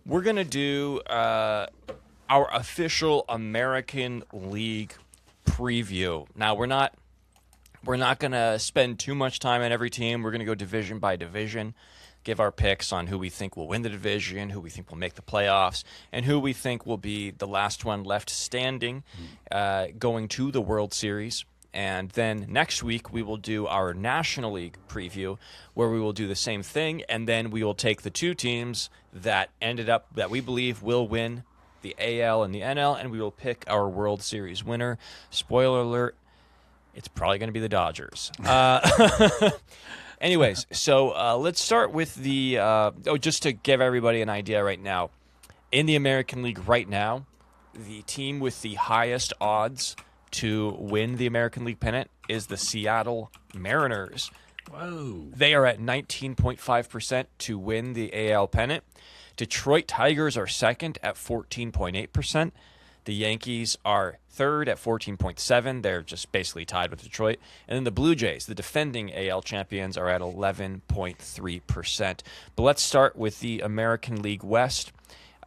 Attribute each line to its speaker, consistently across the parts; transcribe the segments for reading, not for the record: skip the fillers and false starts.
Speaker 1: we're going to do our official American League preview. Now, we're not going to spend too much time on every team. We're going to go division by division, give our picks on who we think will win the division, who we think will make the playoffs, and who we think will be the last one left standing going to the World Series. And then next week, we will do our National League preview, where we will do the same thing, and then we will take the two teams that we believe will win the AL and the NL, and we will pick our World Series winner. Spoiler alert, it's probably going to be the Dodgers. Anyways, so let's start with just to give everybody an idea right now. In the American League right now, the team with the highest odds to win the American League pennant is the Seattle Mariners.
Speaker 2: Whoa.
Speaker 1: They are at 19.5% to win the AL pennant. Detroit Tigers are second at 14.8%. The Yankees are third at 14.7%. They're just basically tied with Detroit. And then the Blue Jays, the defending AL champions, are at 11.3%. But let's start with the American League West.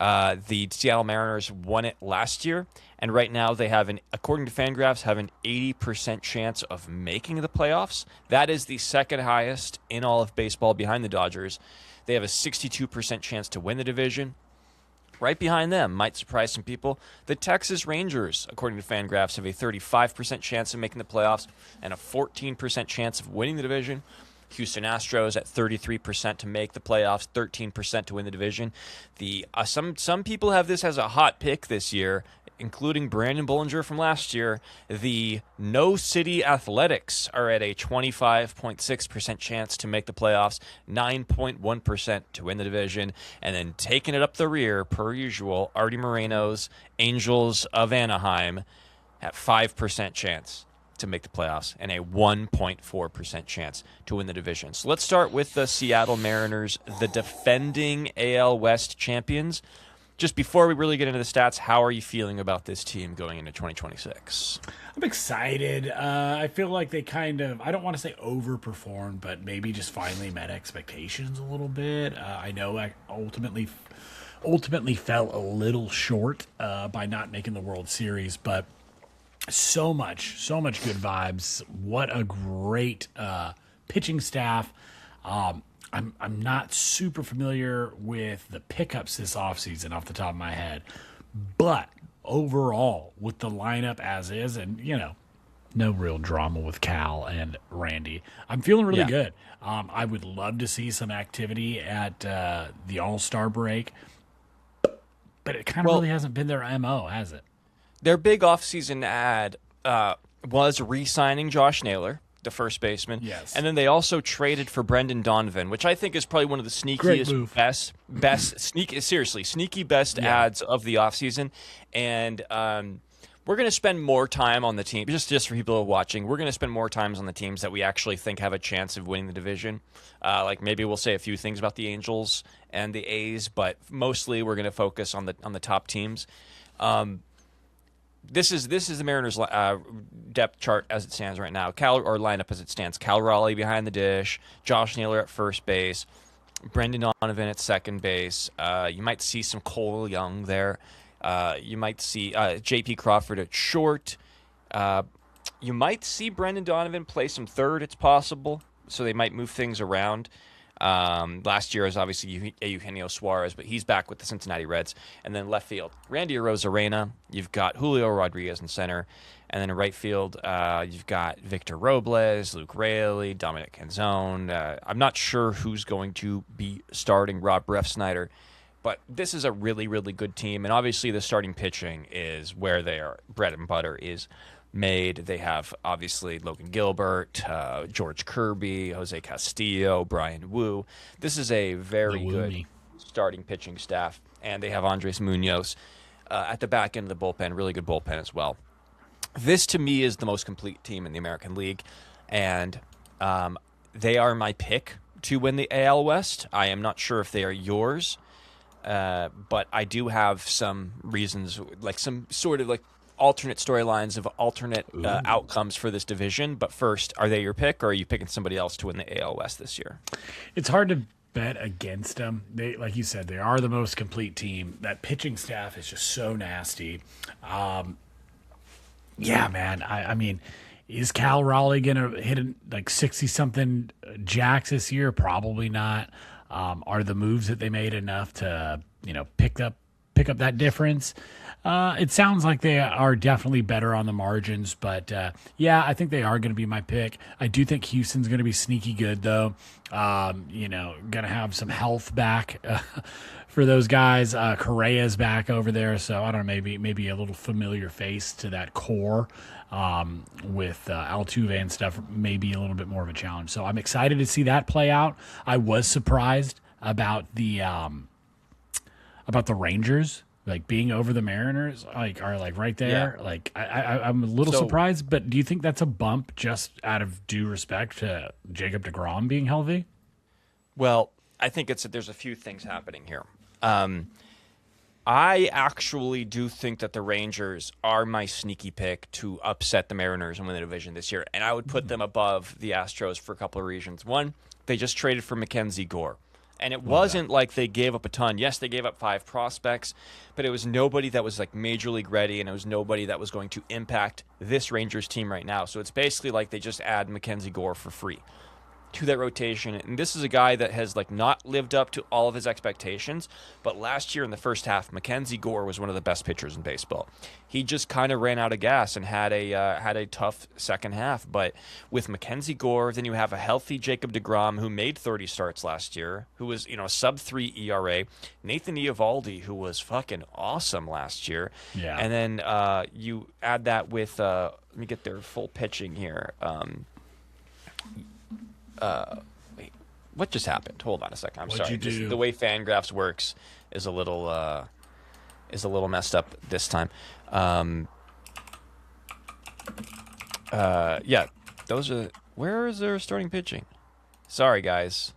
Speaker 1: The Seattle Mariners won it last year, and right now they have according to Fangraphs, have an 80% chance of making the playoffs. That is the second highest in all of baseball behind the Dodgers. They have a 62% chance to win the division. Right behind them, might surprise some people, the Texas Rangers, according to Fangraphs, have a 35% chance of making the playoffs and a 14% chance of winning the division. Houston Astros at 33% to make the playoffs, 13% to win the division. Some people have this as a hot pick this year, including Branden Bullinger from last year. The No City Athletics are at a 25.6% chance to make the playoffs, 9.1% to win the division, and then taking it up the rear, per usual, Artie Moreno's Angels of Anaheim at 5% chance to make the playoffs and a 1.4% chance to win the division. So let's start with the Seattle Mariners, the defending AL West champions. Just before we really get into the stats, how are you feeling about this team going into 2026?
Speaker 2: I'm excited. I feel like they kind of, I don't want to say overperformed, but maybe just finally met expectations a little bit. I know I ultimately fell a little short by not making the World Series, but so much good vibes. What a great pitching staff. I'm not super familiar with the pickups this offseason off the top of my head, but overall with the lineup as is, and no real drama with Cal and Randy, I'm feeling really good. I would love to see some activity at the All-Star break, but it kind of really hasn't been their MO, has it?
Speaker 1: Their big offseason ad was re-signing Josh Naylor, the first baseman.
Speaker 2: Yes.
Speaker 1: And then they also traded for Brendan Donovan, which I think is probably one of the sneakiest, sneaky best ads of the offseason. And we're going to spend more time on the team, just for people watching, we're going to spend more time on the teams that we actually think have a chance of winning the division. Like maybe we'll say a few things about the Angels and the A's, but mostly we're going to focus on the top teams. This is the Mariners' depth chart as it stands right now. Lineup as it stands. Cal Raleigh behind the dish, Josh Naylor at first base, Brendan Donovan at second base. You might see some Cole Young there. You might see J.P. Crawford at short. You might see Brendan Donovan play some third. It's possible, so they might move things around. Last year was obviously Eugenio Suarez, but he's back with the Cincinnati Reds. And then left field, Randy Arozarena. You've got Julio Rodriguez in center. And then in right field, you've got Victor Robles, Luke Raley, Dominic Canzone. I'm not sure who's going to be starting Rob Refsnyder, but this is a really, really good team. And obviously the starting pitching is where their bread and butter is made. They have obviously Logan Gilbert, George Kirby, Jose Castillo, Brian Wu. This is a very good starting pitching staff, and they have Andres Munoz at the back end of the bullpen, really good bullpen as well. This to me is the most complete team in the American League, and they are my pick to win the AL West. I am not sure if they are yours, but I do have some reasons, like some sort of like alternate storylines of alternate outcomes for this division. But first, are they your pick, or are you picking somebody else to win the AL West this year?
Speaker 2: It's hard to bet against them. They, like you said, they are the most complete team. That pitching staff is just so nasty. Yeah, man. I mean, is Cal Raleigh gonna hit like 60 something jacks this year? Probably not. Are the moves that they made enough to pick up that difference? It sounds like they are definitely better on the margins, but yeah, I think they are going to be my pick. I do think Houston's going to be sneaky good, though. Going to have some health back for those guys. Correa's back over there, so I don't know, maybe a little familiar face to that core with Altuve and stuff. Maybe a little bit more of a challenge. So I'm excited to see that play out. I was surprised about the Rangers. Like being over the Mariners, are right there.
Speaker 1: Yeah.
Speaker 2: Like I'm a little surprised, but do you think that's a bump just out of due respect to Jacob deGrom being healthy?
Speaker 1: Well, I think there's a few things happening here. I actually do think that the Rangers are my sneaky pick to upset the Mariners and win the division this year, and I would put them above the Astros for a couple of reasons. One, they just traded for Mackenzie Gore. And it wasn't like they gave up a ton. Yes, they gave up 5 prospects, but it was nobody that was like major league ready, and it was nobody that was going to impact this Rangers team right now. So it's basically like they just add Mackenzie Gore for free to that rotation. And this is a guy that has like not lived up to all of his expectations, but last year in the first half, Mackenzie Gore was one of the best pitchers in baseball. He just kind of ran out of gas and had a tough second half. But with Mackenzie Gore, then you have a healthy Jacob deGrom who made 30 starts last year, who was a sub-3 ERA. Nathan Eovaldi, who was fucking awesome last year.
Speaker 2: Yeah.
Speaker 1: And then you add that with let me get their full pitching here. Wait, what just happened? Hold on a second. I'm
Speaker 2: What'd
Speaker 1: sorry.
Speaker 2: you do?
Speaker 1: The way Fangraphs works is a little messed up this time. Yeah, those are. Where is their starting pitching? Sorry, guys.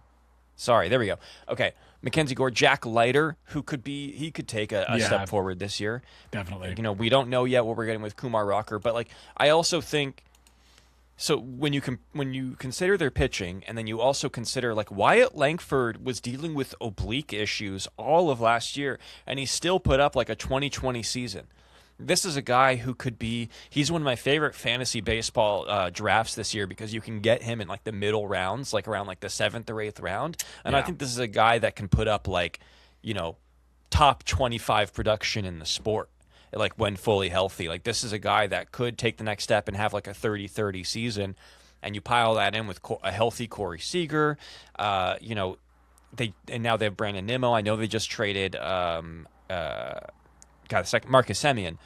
Speaker 1: Sorry. There we go. Okay, Mackenzie Gore, Jack Leiter, he could take a step forward this year.
Speaker 2: Definitely.
Speaker 1: We don't know yet what we're getting with Kumar Rocker, but like I also think. So when you consider their pitching, and then you also consider like Wyatt Langford was dealing with oblique issues all of last year, and he still put up like a 2020 season. This is a guy who he's one of my favorite fantasy baseball drafts this year because you can get him in like the middle rounds, like around like the 7th or 8th round. And I think this is a guy that can put up like, top 25 production in the sport. Like when fully healthy. Like this is a guy that could take the next step and have like a 30-30 season, and you pile that in with a healthy Corey Seager. Now they have Brandon Nimmo. I know they just traded Marcus Semien.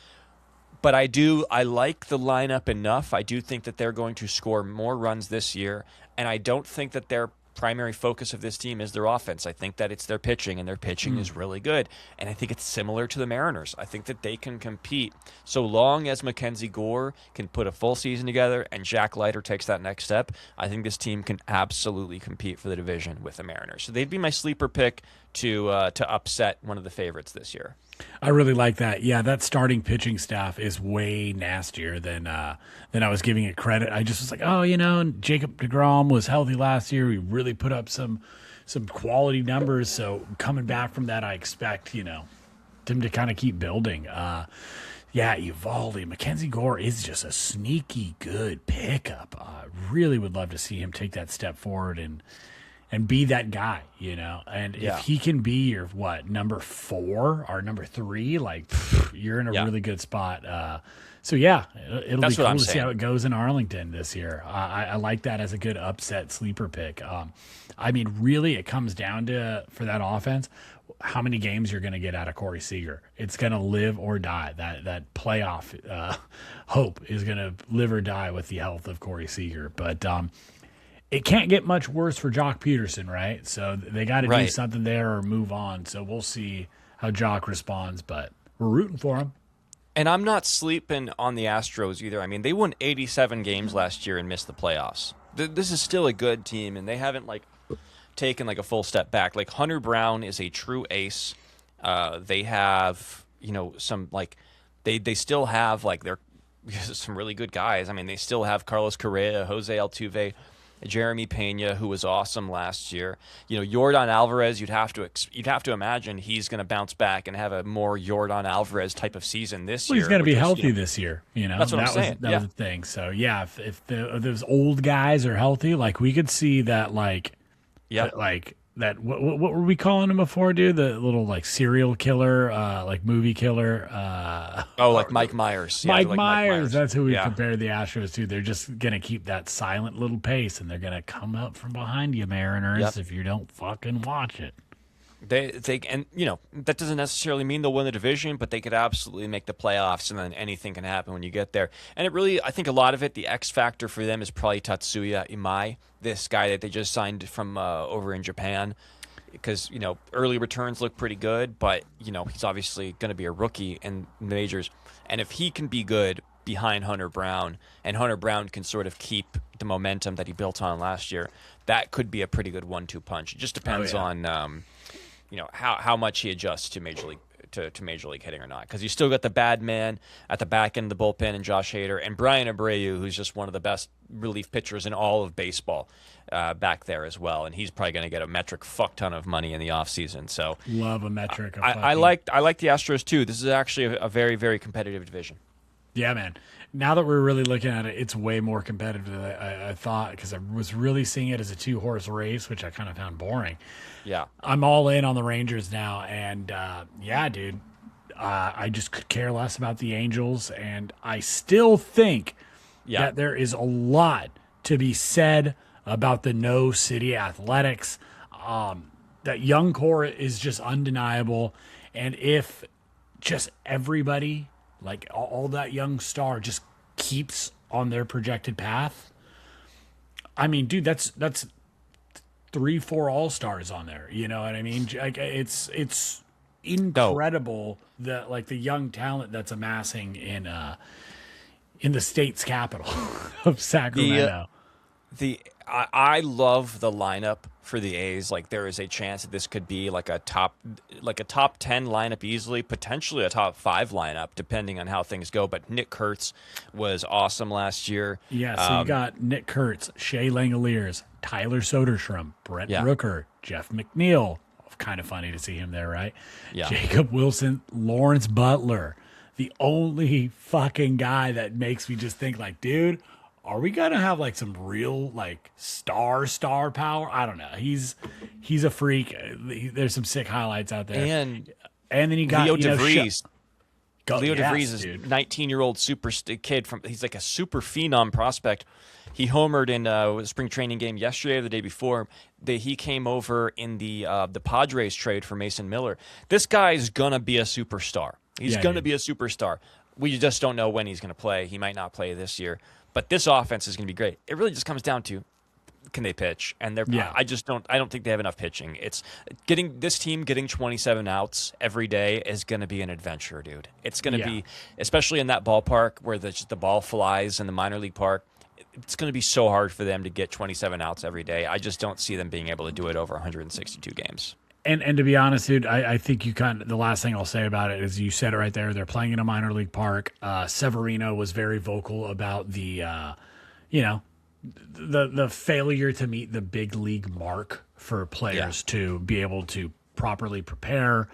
Speaker 1: But I like the lineup enough. I do think that they're going to score more runs this year, and I don't think that their primary focus of this team is their offense. I think that it's their pitching, and their pitching is really good. And I think it's similar to the Mariners. I think that they can compete so long as Mackenzie Gore can put a full season together and Jack Leiter takes that next step. I think this team can absolutely compete for the division with the Mariners. So they'd be my sleeper pick to upset one of the favorites this year.
Speaker 2: I really like that. Yeah, that starting pitching staff is way nastier than I was giving it credit. I just was like, Jacob deGrom was healthy last year. He really put up some quality numbers. So coming back from that, I expect him to kind of keep building. Eovaldi, Mackenzie Gore is just a sneaky good pickup. I really would love to see him take that step forward and be that guy, And if he can be your number 4 or number 3, like you're in a really good spot. It'll be cool to see how it goes in Arlington this year. I like that as a good upset sleeper pick. Really, it comes down to, for that offense, how many games you're going to get out of Corey Seager. It's going to live or die. That playoff hope is going to live or die with the health of Corey Seager. But it can't get much worse for Jock Peterson, right? So they got to do something there or move on. So we'll see how Jock responds, but we're rooting for him.
Speaker 1: And I'm not sleeping on the Astros either. I mean, they won 87 games last year and missed the playoffs. This is still a good team, and they haven't taken a full step back. Like Hunter Brown is a true ace. They have some they still have they're some really good guys. I mean, they still have Carlos Correa, Jose Altuve. Jeremy Pena, who was awesome last year. Yordan Alvarez, you'd have to imagine he's going to bounce back and have a more Yordan Alvarez type of season this
Speaker 2: Well,
Speaker 1: year.
Speaker 2: he's going to be healthy this year.
Speaker 1: That's what I'm saying.
Speaker 2: That was the thing. So yeah, if those old guys are healthy, like we could see that, like that. What were we calling him before, dude? The little like serial killer, like movie killer.
Speaker 1: Like Mike Myers.
Speaker 2: Mike Myers. That's who we compared the Astros to. They're just gonna keep that silent little pace, and they're gonna come up from behind you, Mariners, if you don't fucking watch it.
Speaker 1: They and that doesn't necessarily mean they'll win the division, but they could absolutely make the playoffs, and then anything can happen when you get there. And it really, I think a lot of it, the X factor for them is probably Tatsuya Imai, this guy that they just signed from over in Japan, because early returns look pretty good, but he's obviously going to be a rookie in the majors, and if he can be good behind Hunter Brown, and Hunter Brown can sort of keep the momentum that he built on last year, that could be a pretty good 1-2 punch. It just depends on how much he adjusts to major league hitting or not, because you still got the bad man at the back end of the bullpen and Josh Hader and Brian Abreu, who's just one of the best relief pitchers in all of baseball, back there as well, and he's probably going to get a metric fuck ton of money in the offseason. So
Speaker 2: love a metric.
Speaker 1: I like the Astros too. This is actually a very, very competitive division.
Speaker 2: Yeah, man. Now that we're really looking at it, it's way more competitive than I thought, because I was really seeing it as a 2-horse race, which I kind of found boring.
Speaker 1: Yeah.
Speaker 2: I'm all in on the Rangers now, and dude, I just could care less about the Angels, and I still think that there is a lot to be said about the No City Athletics. That young core is just undeniable, and if just everybody, like all that young star, just keeps on their projected path, I mean, dude, that's 3-4 all-stars on there. You know what I mean? Like, it's incredible the young talent that's amassing in the state's capital of Sacramento.
Speaker 1: I love the lineup for the A's. Like, there is a chance that this could be like a top 10 lineup easily, potentially a top 5 lineup, depending on how things go. But Nick Kurtz was awesome last year.
Speaker 2: Yeah, so you got Nick Kurtz, Shea Langoliers, Tyler Soderstrom, Brent Rooker, Jeff McNeil. Kind of funny to see him there, right?
Speaker 1: Yeah.
Speaker 2: Jacob Wilson, Lawrence Butler. The only fucking guy that makes me just think, like, dude, are we gonna have like some real like star power? I don't know. He's a freak. There's some sick highlights out there. And then you got
Speaker 1: Leo DeVries. Leo DeVries is
Speaker 2: dude.
Speaker 1: 19-year-old super kid he's like a super phenom prospect. He homered in a spring training game yesterday or the day before. He came over in the Padres trade for Mason Miller. This guy's gonna be a superstar. He's gonna be a superstar. We just don't know when he's gonna play. He might not play this year. But this offense is gonna be great. It really just comes down to, can they pitch? And I don't think they have enough pitching. It's getting 27 outs every day is going to be an adventure, dude. It's going to be, especially in that ballpark where the ball flies in the minor league park. It's going to be so hard for them to get 27 outs every day. I just don't see them being able to do it over 162 games.
Speaker 2: And to be honest, dude, I think the last thing I'll say about it is you said it right there. They're playing in a minor league park. Severino was very vocal about the failure to meet the big league mark for players to be able to properly prepare,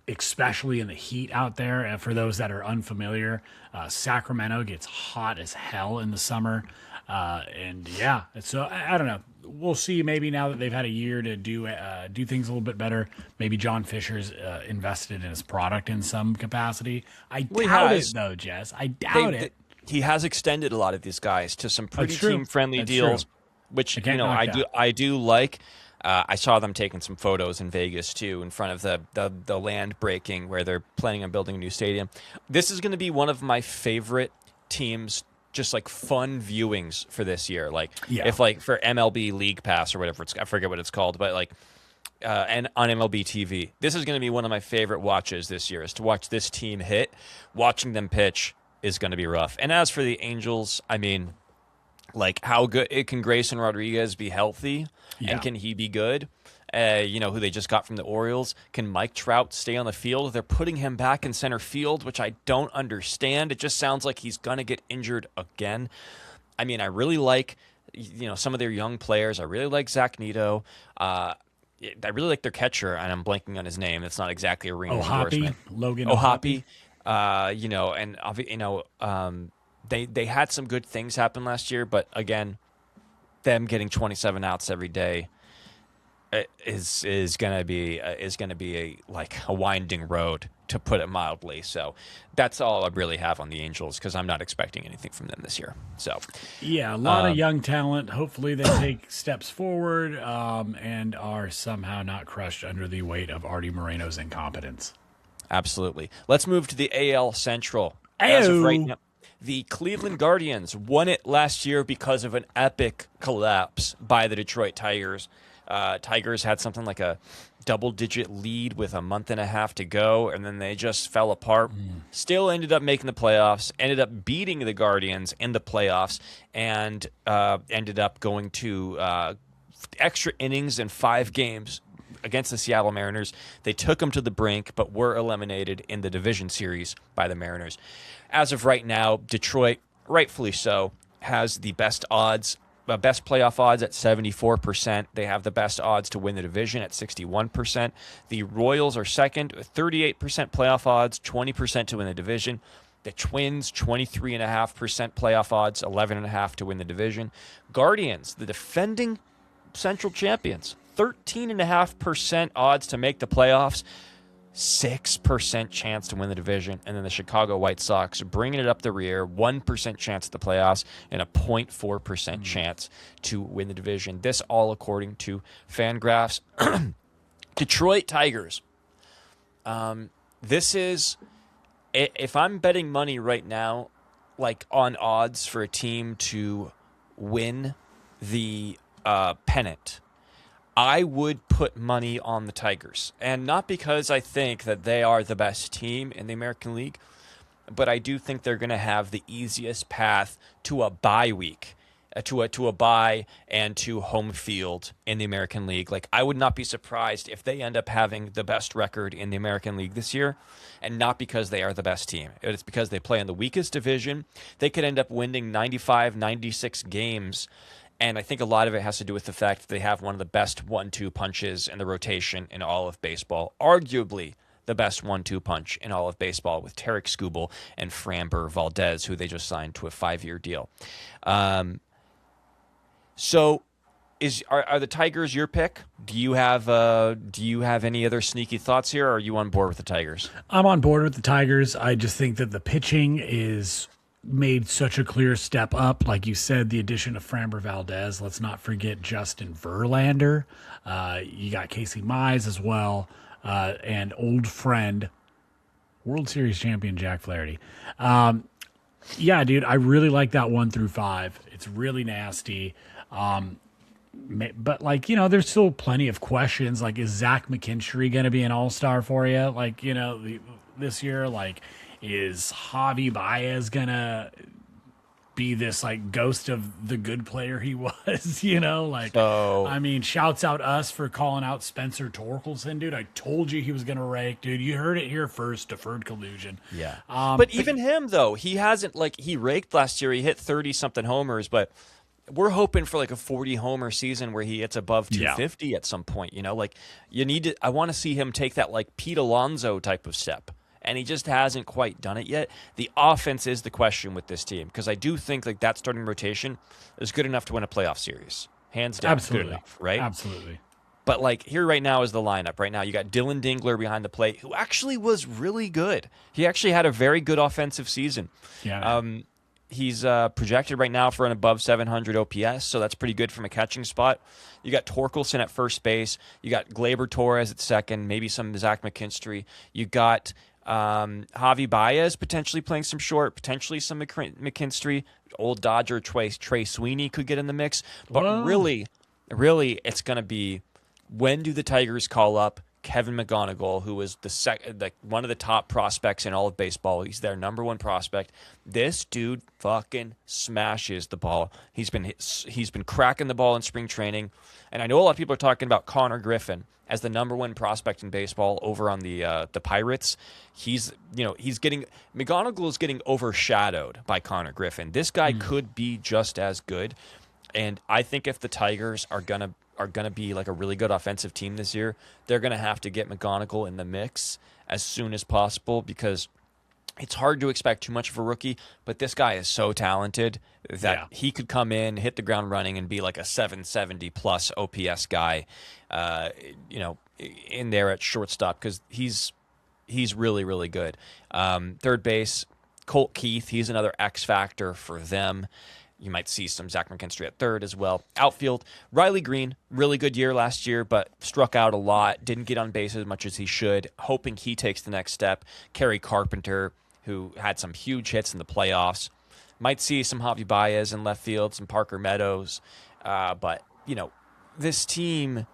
Speaker 2: especially in the heat out there. And for those that are unfamiliar, Sacramento gets hot as hell in the summer. So I don't know. We'll see. Maybe now that they've had a year to do things a little bit better, maybe John Fisher's invested in his product in some capacity. I doubt it, though, Jess. I doubt it.
Speaker 1: He has extended a lot of these guys to some pretty team-friendly deals, which I do like. I saw them taking some photos in Vegas too, in front of the land breaking where they're planning on building a new stadium. This is going to be one of my favorite teams, just like fun viewings for this year. If like for MLB League Pass or whatever I forget what it's called, but like and on MLB TV, this is going to be one of my favorite watches this year. Is to watch this team hit. Watching them pitch is going to be rough. And as for the Angels, I mean, like, how good can Grayson Rodriguez be healthy? Yeah. And can he be good? Who they just got from the Orioles. Can Mike Trout stay on the field? They're putting him back in center field, which I don't understand. It just sounds like he's going to get injured again. I mean, I really like some of their young players. I really like Zach Neto. I really like their catcher, and I'm blanking on his name. It's not exactly a ring endorsement.
Speaker 2: Logan
Speaker 1: Ohapi. They had some good things happen last year, but again, them getting 27 outs every day is gonna be a winding road, to put it mildly. So that's all I really have on the Angels, because I'm not expecting anything from them this year. So
Speaker 2: yeah, a lot of young talent. Hopefully they take steps forward and are somehow not crushed under the weight of Artie Moreno's incompetence.
Speaker 1: Absolutely. Let's move to the AL Central. As of right now, the Cleveland Guardians won it last year because of an epic collapse by the Detroit Tigers. Tigers had something like a double-digit lead with a month and a half to go, and then they just fell apart. Still ended up making the playoffs, ended up beating the Guardians in the playoffs, and ended up going to extra innings in 5 games against the Seattle Mariners. They took them to the brink, but were eliminated in the division series by the Mariners. As of right now, Detroit, rightfully so, has the best odds, best playoff odds at 74%. They have the best odds to win the division at 61%. The Royals are second with 38% playoff odds, 20% to win the division. The Twins, 23.5% playoff odds, 11.5% to win the division. Guardians, the defending Central champions, 13.5% odds to make the playoffs, 6% chance to win the division. And then the Chicago White Sox bringing it up the rear, 1% chance at the playoffs and a 0.4% chance to win the division. This all according to Fangraphs. Detroit Tigers. This is, if I'm betting money right now, like on odds for a team to win the pennant, I would put money on the Tigers. And not because I think that they are the best team in the American League, but I do think they're going to have the easiest path to a bye week, to a bye and to home field in the American League. Like, I would not be surprised if they end up having the best record in the American League this year, and not because they are the best team. It's because they play in the weakest division. They could end up winning 95, 96 games. And I think a lot of it has to do with the fact that they have one of the best 1-2 punches in the rotation in all of baseball. Arguably the best 1-2 punch in all of baseball, with Tarek Skubal and Framber Valdez, who they just signed to a 5-year deal. So are the Tigers your pick? Do you have any other sneaky thoughts here, or are you on board with the Tigers?
Speaker 2: I'm on board with the Tigers. I just think that the pitching is made such a clear step up. Like you said, the addition of Framber Valdez. Let's not forget Justin Verlander. You got Casey Mize as well, and old friend, World Series champion Jack Flaherty. Yeah, dude, I really like that 1 through 5. It's really nasty. But, like, there's still plenty of questions. Like, is Zach McKinstry going to be an all-star for you? Like, this year, like, is Javi Baez gonna be this like ghost of the good player he was? I mean, shouts out us for calling out Spencer Torkelson, dude. I told you he was gonna rake, dude. You heard it here first. Deferred collusion.
Speaker 1: Yeah. But even him though, he hasn't, like, he raked last year. He hit 30 something homers, but we're hoping for like a 40 homer season where he gets above 250 at some point. Like, you need to. I want to see him take that like Pete Alonso type of step. And he just hasn't quite done it yet. The offense is the question with this team, because I do think like that starting rotation is good enough to win a playoff series. Hands down,
Speaker 2: absolutely.
Speaker 1: Good enough, right?
Speaker 2: Absolutely.
Speaker 1: But like here right now is the lineup. Right now you got Dylan Dingler behind the plate, who actually was really good. He actually had a very good offensive season.
Speaker 2: Yeah.
Speaker 1: He's projected right now for an above 700 OPS, so that's pretty good from a catching spot. You got Torkelson at first base. You got Gleyber Torres at second, maybe some Zach McKinstry. You got Javi Baez potentially playing some short, potentially some McKinstry. Old Dodger Trey Sweeney could get in the mix. But really, it's going to be, when do the Tigers call up Kevin McGonigal, who is one of the top prospects in all of baseball? He's their number one prospect. This dude fucking smashes the ball. He's been cracking the ball in spring training. And I know a lot of people are talking about Connor Griffin as the number one prospect in baseball over on the Pirates. McGonigal is getting overshadowed by Connor Griffin. This guy could be just as good. And I think if the Tigers are gonna be like a really good offensive team this year, they're gonna have to get McGonigal in the mix as soon as possible, because it's hard to expect too much of a rookie, but this guy is so talented that he could come in, hit the ground running, and be like a 770 plus OPS guy, in there at shortstop, because he's really, really good. Third base, Colt Keith, he's another X factor for them. You might see some Zach McKinstry at third as well. Outfield, Riley Green, really good year last year, but struck out a lot, didn't get on base as much as he should. Hoping he takes the next step. Kerry Carpenter, who had some huge hits in the playoffs. Might see some Javi Baez in left field, some Parker Meadows. But, this team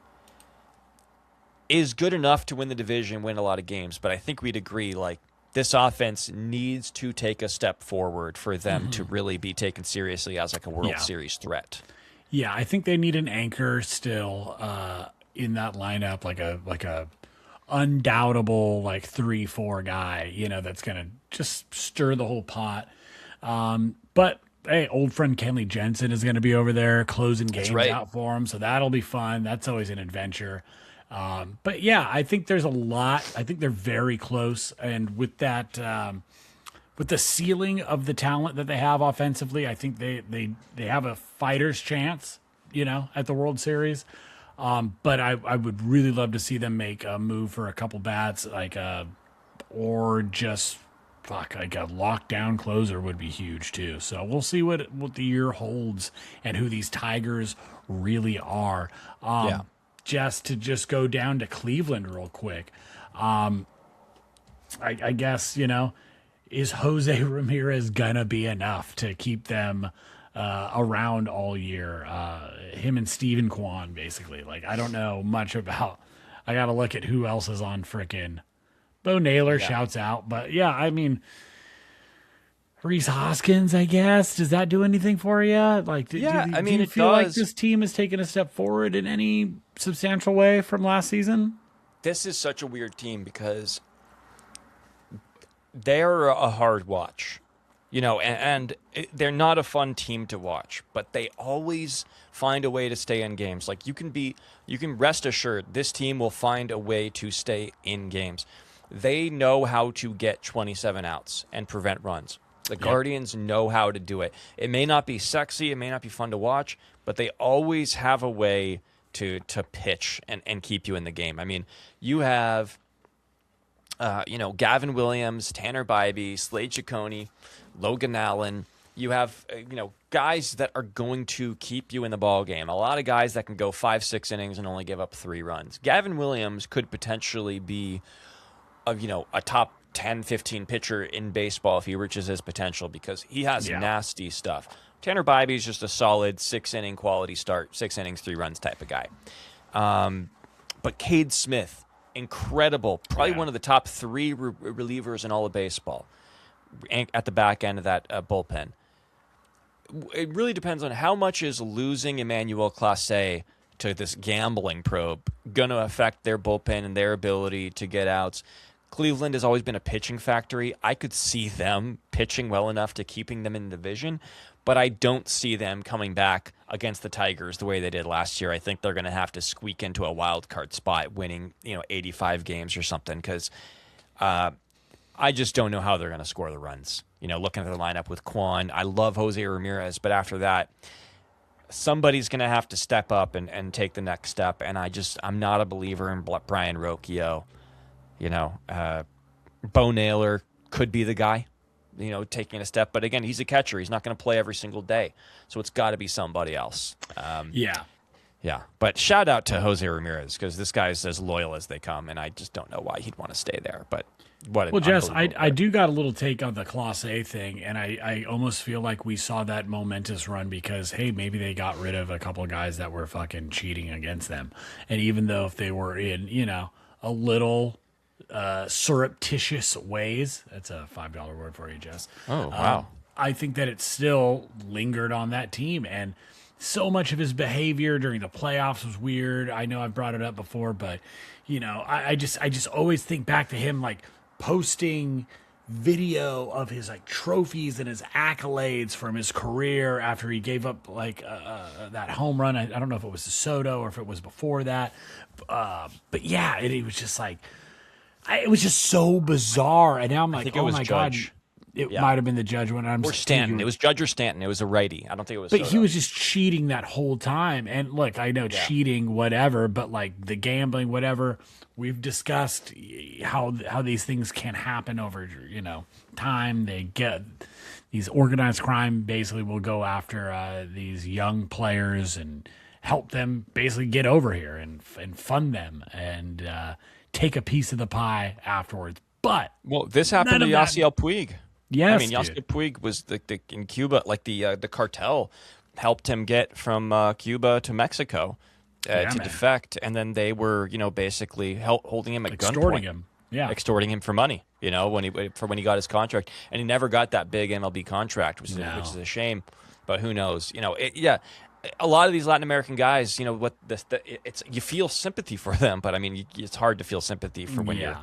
Speaker 1: is good enough to win the division, win a lot of games, but I think we'd agree, like, this offense needs to take a step forward for them to really be taken seriously as like a World Series threat.
Speaker 2: Yeah, I think they need an anchor still in that lineup, like a undoubtable like 3-4 guy, that's gonna just stir the whole pot. But hey, old friend Kenley Jensen is gonna be over there closing games out for him, so that'll be fun. That's always an adventure. But yeah, I think there's a lot. I think they're very close, and with that, with the ceiling of the talent that they have offensively, I think they have a fighter's chance, at the World Series. But I would really love to see them make a move for a couple bats, or just like a lockdown closer would be huge too. So we'll see what the year holds and who these Tigers really are. Just to go down to Cleveland real quick. I guess, is Jose Ramirez gonna be enough to keep them around all year? Him and Steven Kwan, basically. Like, I don't know much about. I got to look at who else is on frickin'. Bo Naylor shouts out, but yeah, I mean, Rhys Hoskins, I guess. Does that do anything for you? Like, do you feel like this team has taken a step forward in any substantial way from last season?
Speaker 1: This is such a weird team because they're a hard watch, and they're not a fun team to watch, but they always find a way to stay in games. Like, you can rest assured this team will find a way to stay in games. They know how to get 27 outs and prevent runs. The Guardians know how to do it. It may not be sexy, it may not be fun to watch, but they always have a way to pitch and keep you in the game. I mean, you have, Gavin Williams, Tanner Bybee, Slade Ciccone, Logan Allen. You have, guys that are going to keep you in the ball game. A lot of guys that can go 5-6 innings and only give up 3 runs. Gavin Williams could potentially be, a top 10, 15 pitcher in baseball if he reaches his potential, because he has nasty stuff. Tanner Bybee is just a solid 6-inning quality start, 6 innings, 3 runs type of guy. But Cade Smith, incredible, probably one of the top 3 relievers in all of baseball at the back end of that bullpen. It really depends on how much is losing Emmanuel Clase to this gambling probe going to affect their bullpen and their ability to get outs. Cleveland has always been a pitching factory. I could see them pitching well enough to keeping them in the division, but I don't see them coming back against the Tigers the way they did last year. I think they're going to have to squeak into a wild card spot, winning 85 games or something, because I just don't know how they're going to score the runs. Looking at the lineup with Kwan, I love Jose Ramirez, but after that, somebody's going to have to step up and take the next step, and I'm not a believer in Brian Rocchio. Bo Naylor could be the guy, taking a step. But again, he's a catcher. He's not going to play every single day. So it's got to be somebody else. Yeah. But shout out to Jose Ramirez, because this guy's as loyal as they come, and I just don't know why he'd want to stay there. But well,
Speaker 2: Jess, I do got a little take on the Class A thing, and I almost feel like we saw that momentous run because, hey, maybe they got rid of a couple of guys that were fucking cheating against them. And even though if they were in, a little surreptitious ways. That's a $5 word for you, Jess.
Speaker 1: Oh, wow.
Speaker 2: I think that it still lingered on that team, and so much of his behavior during the playoffs was weird. I know I've brought it up before, but I just always think back to him like posting video of his like trophies and his accolades from his career after he gave up like that home run. I don't know if it was to Soto or if it was before that, but yeah, it was just like it was just so bizarre. And now I'm like, oh my
Speaker 1: Judge.
Speaker 2: God. It might have been the Judge one.
Speaker 1: Or Stanton. It was Judge or Stanton. It was a righty. I don't think it was.
Speaker 2: But
Speaker 1: Soto.
Speaker 2: he was just cheating that whole time. And look, I know cheating, whatever, but like the gambling, whatever. We've discussed how these things can happen over time. They get these organized crime basically will go after these young players and help them basically get over here and fund them and take a piece of the pie afterwards. But
Speaker 1: this happened to Yasiel Puig.
Speaker 2: Yes,
Speaker 1: I mean, Yasiel Puig was in Cuba, like the cartel helped him get from Cuba to Mexico to defect, and then they were, basically holding him at
Speaker 2: extorting
Speaker 1: gunpoint, extorting him for money. When he got his contract, and he never got that big MLB contract, which is a shame. But who knows? A lot of these Latin American guys, it's you feel sympathy for them, but I mean, it's hard to feel sympathy for when you're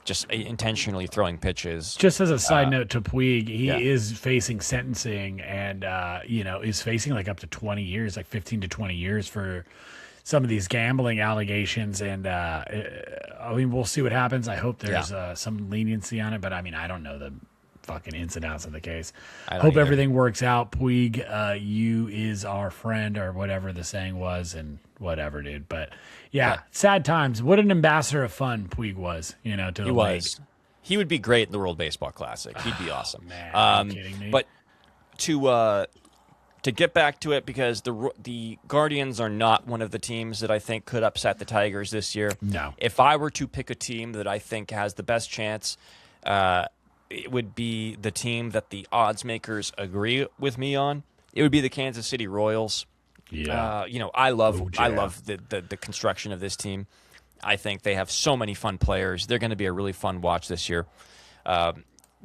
Speaker 1: just intentionally throwing pitches.
Speaker 2: Just as a side note to Puig, he is facing sentencing and, is facing like up to 20 years, like 15 to 20 years for some of these gambling allegations. And, I mean, we'll see what happens. I hope there's some leniency on it, but I mean, I don't know the fucking ins and outs of the case. Hope everything works out. Puig, you is our friend or whatever the saying was and whatever, dude. But sad times. What an ambassador of fun Puig was, to the league.
Speaker 1: He would be great in the World Baseball Classic. He'd be awesome.
Speaker 2: Man, are you kidding me?
Speaker 1: But to get back to it, because the Guardians are not one of the teams that I think could upset the Tigers this year.
Speaker 2: No.
Speaker 1: If I were to pick a team that I think has the best chance, it would be the team that the odds makers agree with me on. It would be the Kansas City Royals.
Speaker 2: Yeah.
Speaker 1: I love the construction of this team. I think they have so many fun players. They're going to be a really fun watch this year.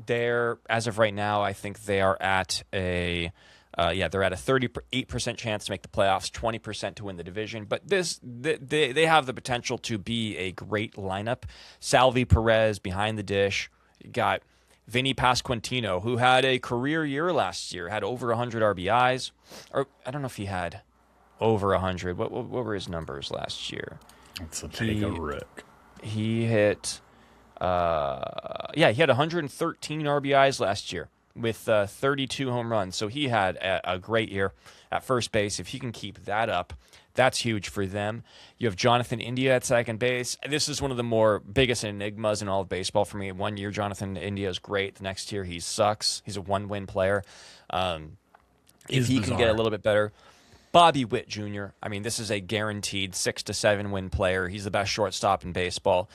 Speaker 1: They're, as of right now, I think they are at they're at a 38% chance to make the playoffs, 20% to win the division. But they have the potential to be a great lineup. Salvi Perez behind the dish. You got Vinny Pasquantino, who had a career year last year, had over 100 RBIs. Or I don't know if he had over 100. What were his numbers last year?
Speaker 2: Let's take a look.
Speaker 1: He hit, he had 113 RBIs last year with 32 home runs. So he had a great year at first base. If he can keep that up, that's huge for them. You have Jonathan India at second base. This is one of the more biggest enigmas in all of baseball for me. One year, Jonathan India is great. The next year, he sucks. He's a one-win player. If he can get a little bit better. Bobby Witt Jr., I mean, this is a guaranteed 6 to 7 win player. He's the best shortstop in baseball,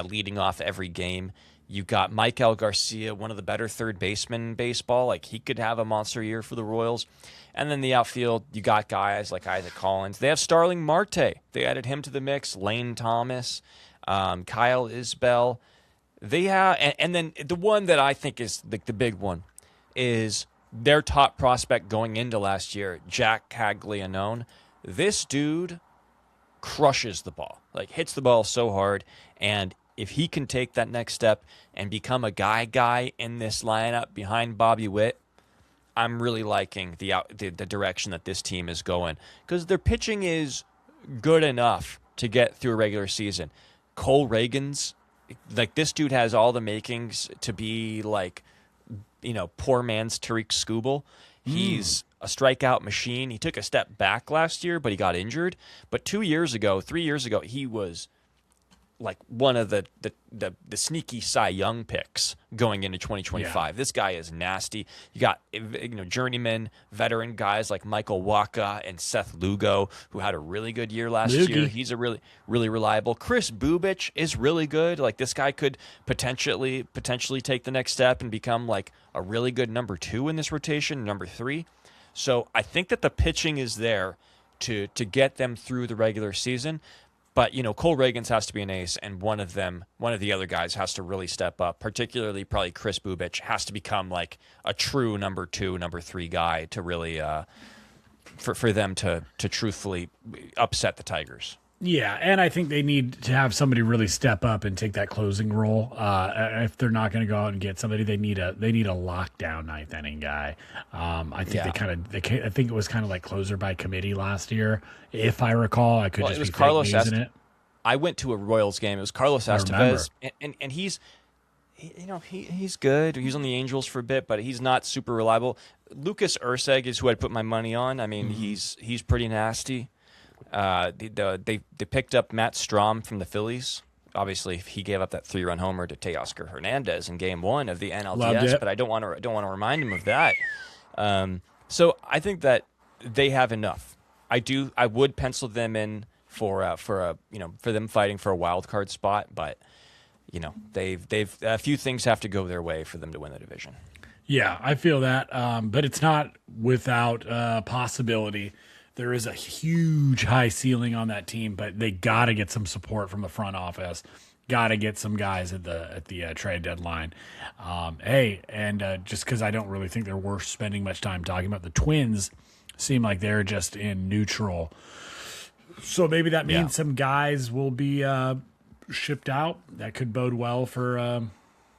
Speaker 1: leading off every game. You got Maikel Garcia, one of the better third basemen in baseball. Like, he could have a monster year for the Royals. And then the outfield, you got guys like Isaac Collins. They have Starling Marte. They added him to the mix. Lane Thomas, Kyle Isbell. They have, and then the one that I think is the big one is their top prospect going into last year, Jack Caglianone. This dude crushes the ball, like hits the ball so hard. And if he can take that next step and become a guy in this lineup behind Bobby Witt, I'm really liking the direction that this team is going, because their pitching is good enough to get through a regular season. Cole Reagans, like, this dude has all the makings to be like, poor man's Tariq Skubal. He's a strikeout machine. He took a step back last year, but he got injured. But 3 years ago, he was like one of the sneaky Cy Young picks going into 2025. Yeah. This guy is nasty. You got journeyman, veteran guys like Michael Wacha and Seth Lugo, who had a really good year last year. He's a really, really reliable. Chris Bubich is really good. Like, this guy could potentially take the next step and become like a really good number 2 in this rotation, number 3. So I think that the pitching is there to get them through the regular season. But, Cole Reagans has to be an ace, and one of the other guys has to really step up, particularly probably Chris Bubich has to become like a true number 2, number 3 guy to really, for them to truthfully upset the Tigers.
Speaker 2: Yeah, and I think they need to have somebody really step up and take that closing role. If they're not going to go out and get somebody, they need a lockdown ninth inning guy. I think
Speaker 1: Yeah.
Speaker 2: I think it was kind of like closer by committee last year, if I recall. I could
Speaker 1: Well,
Speaker 2: just
Speaker 1: it was
Speaker 2: be fake
Speaker 1: Carlos
Speaker 2: newsing it.
Speaker 1: I went to a Royals game. It was Carlos
Speaker 2: remember.
Speaker 1: Estevez, and he's good. He was on the Angels for a bit, but he's not super reliable. Lucas Erceg is who I'd put my money on. I mean, he's pretty nasty. They picked up Matt Strahm from the Phillies. Obviously, he gave up that 3-run homer to Teoscar Hernandez in Game 1 of the
Speaker 2: Loved
Speaker 1: NLDS,
Speaker 2: it.
Speaker 1: but I don't want to remind him of that. So I think that they have enough. I would pencil them in for them fighting for a wild card spot, but they've a few things have to go their way for them to win the division.
Speaker 2: Yeah, I feel that, but it's not without possibility. There is a huge high ceiling on that team, but they got to get some support from the front office. Got to get some guys at the trade deadline. Just because I don't really think they're worth spending much time talking about, the Twins seem like they're just in neutral. So maybe that means some guys will be shipped out. That could bode well for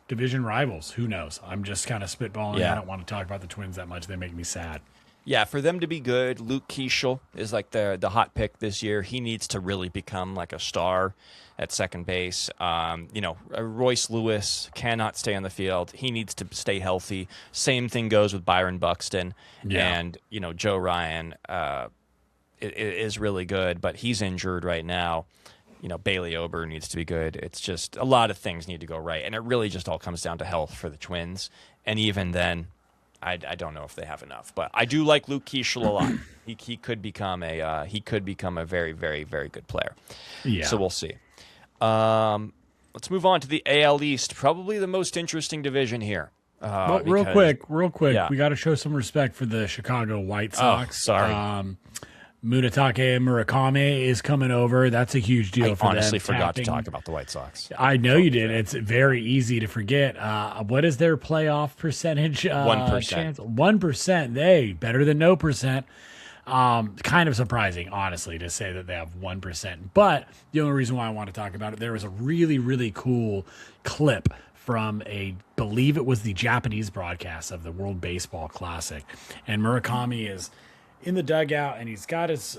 Speaker 2: division rivals. Who knows? I'm just kind of spitballing.
Speaker 1: Yeah.
Speaker 2: I don't want to talk about the Twins that much. They make me sad.
Speaker 1: Yeah, for them to be good, Luke Keeschel is like the hot pick this year. He needs to really become like a star at second base. Royce Lewis cannot stay on the field. He needs to stay healthy. Same thing goes with Byron Buxton.
Speaker 2: Yeah.
Speaker 1: And, Joe Ryan is really good, but he's injured right now. Bailey Ober needs to be good. It's just a lot of things need to go right. And it really just all comes down to health for the Twins. And even then, I don't know if they have enough, but I do like Luke Keeschel a lot. He could become a very, very, very good player.
Speaker 2: Yeah.
Speaker 1: So we'll see. Let's move on to the AL East, probably the most interesting division here.
Speaker 2: But real quick,
Speaker 1: Yeah.
Speaker 2: we got to show some respect for the Chicago White Sox.
Speaker 1: Sorry.
Speaker 2: Munetake Murakami is coming over. That's a huge deal
Speaker 1: I
Speaker 2: for them.
Speaker 1: honestly forgot to
Speaker 2: Tapping-
Speaker 1: talk about the White Sox.
Speaker 2: I know you did. It's very easy to forget. What is their playoff percentage?
Speaker 1: 1%.
Speaker 2: 1%. They better than no percent. Kind of surprising, honestly, to say that they have 1%. But the only reason why I want to talk about it, there was a really, really cool clip from believe it was the Japanese broadcast of the World Baseball Classic, and Murakami is in the dugout and he's got his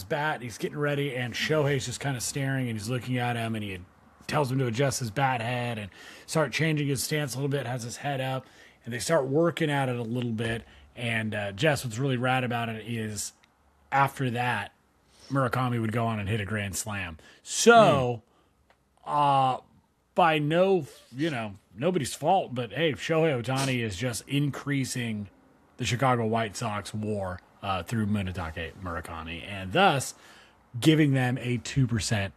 Speaker 2: bat, he's getting ready, and Shohei's just kind of staring and he's looking at him, and he tells him to adjust his bat head and start changing his stance a little bit, has his head up, and they start working at it a little bit. And Jess, what's really rad about it is after that, Murakami would go on and hit a grand slam. So, by nobody's fault, but hey, Shohei Ohtani is just increasing the Chicago White Sox WAR through Munetake Murakami, and thus giving them a 2%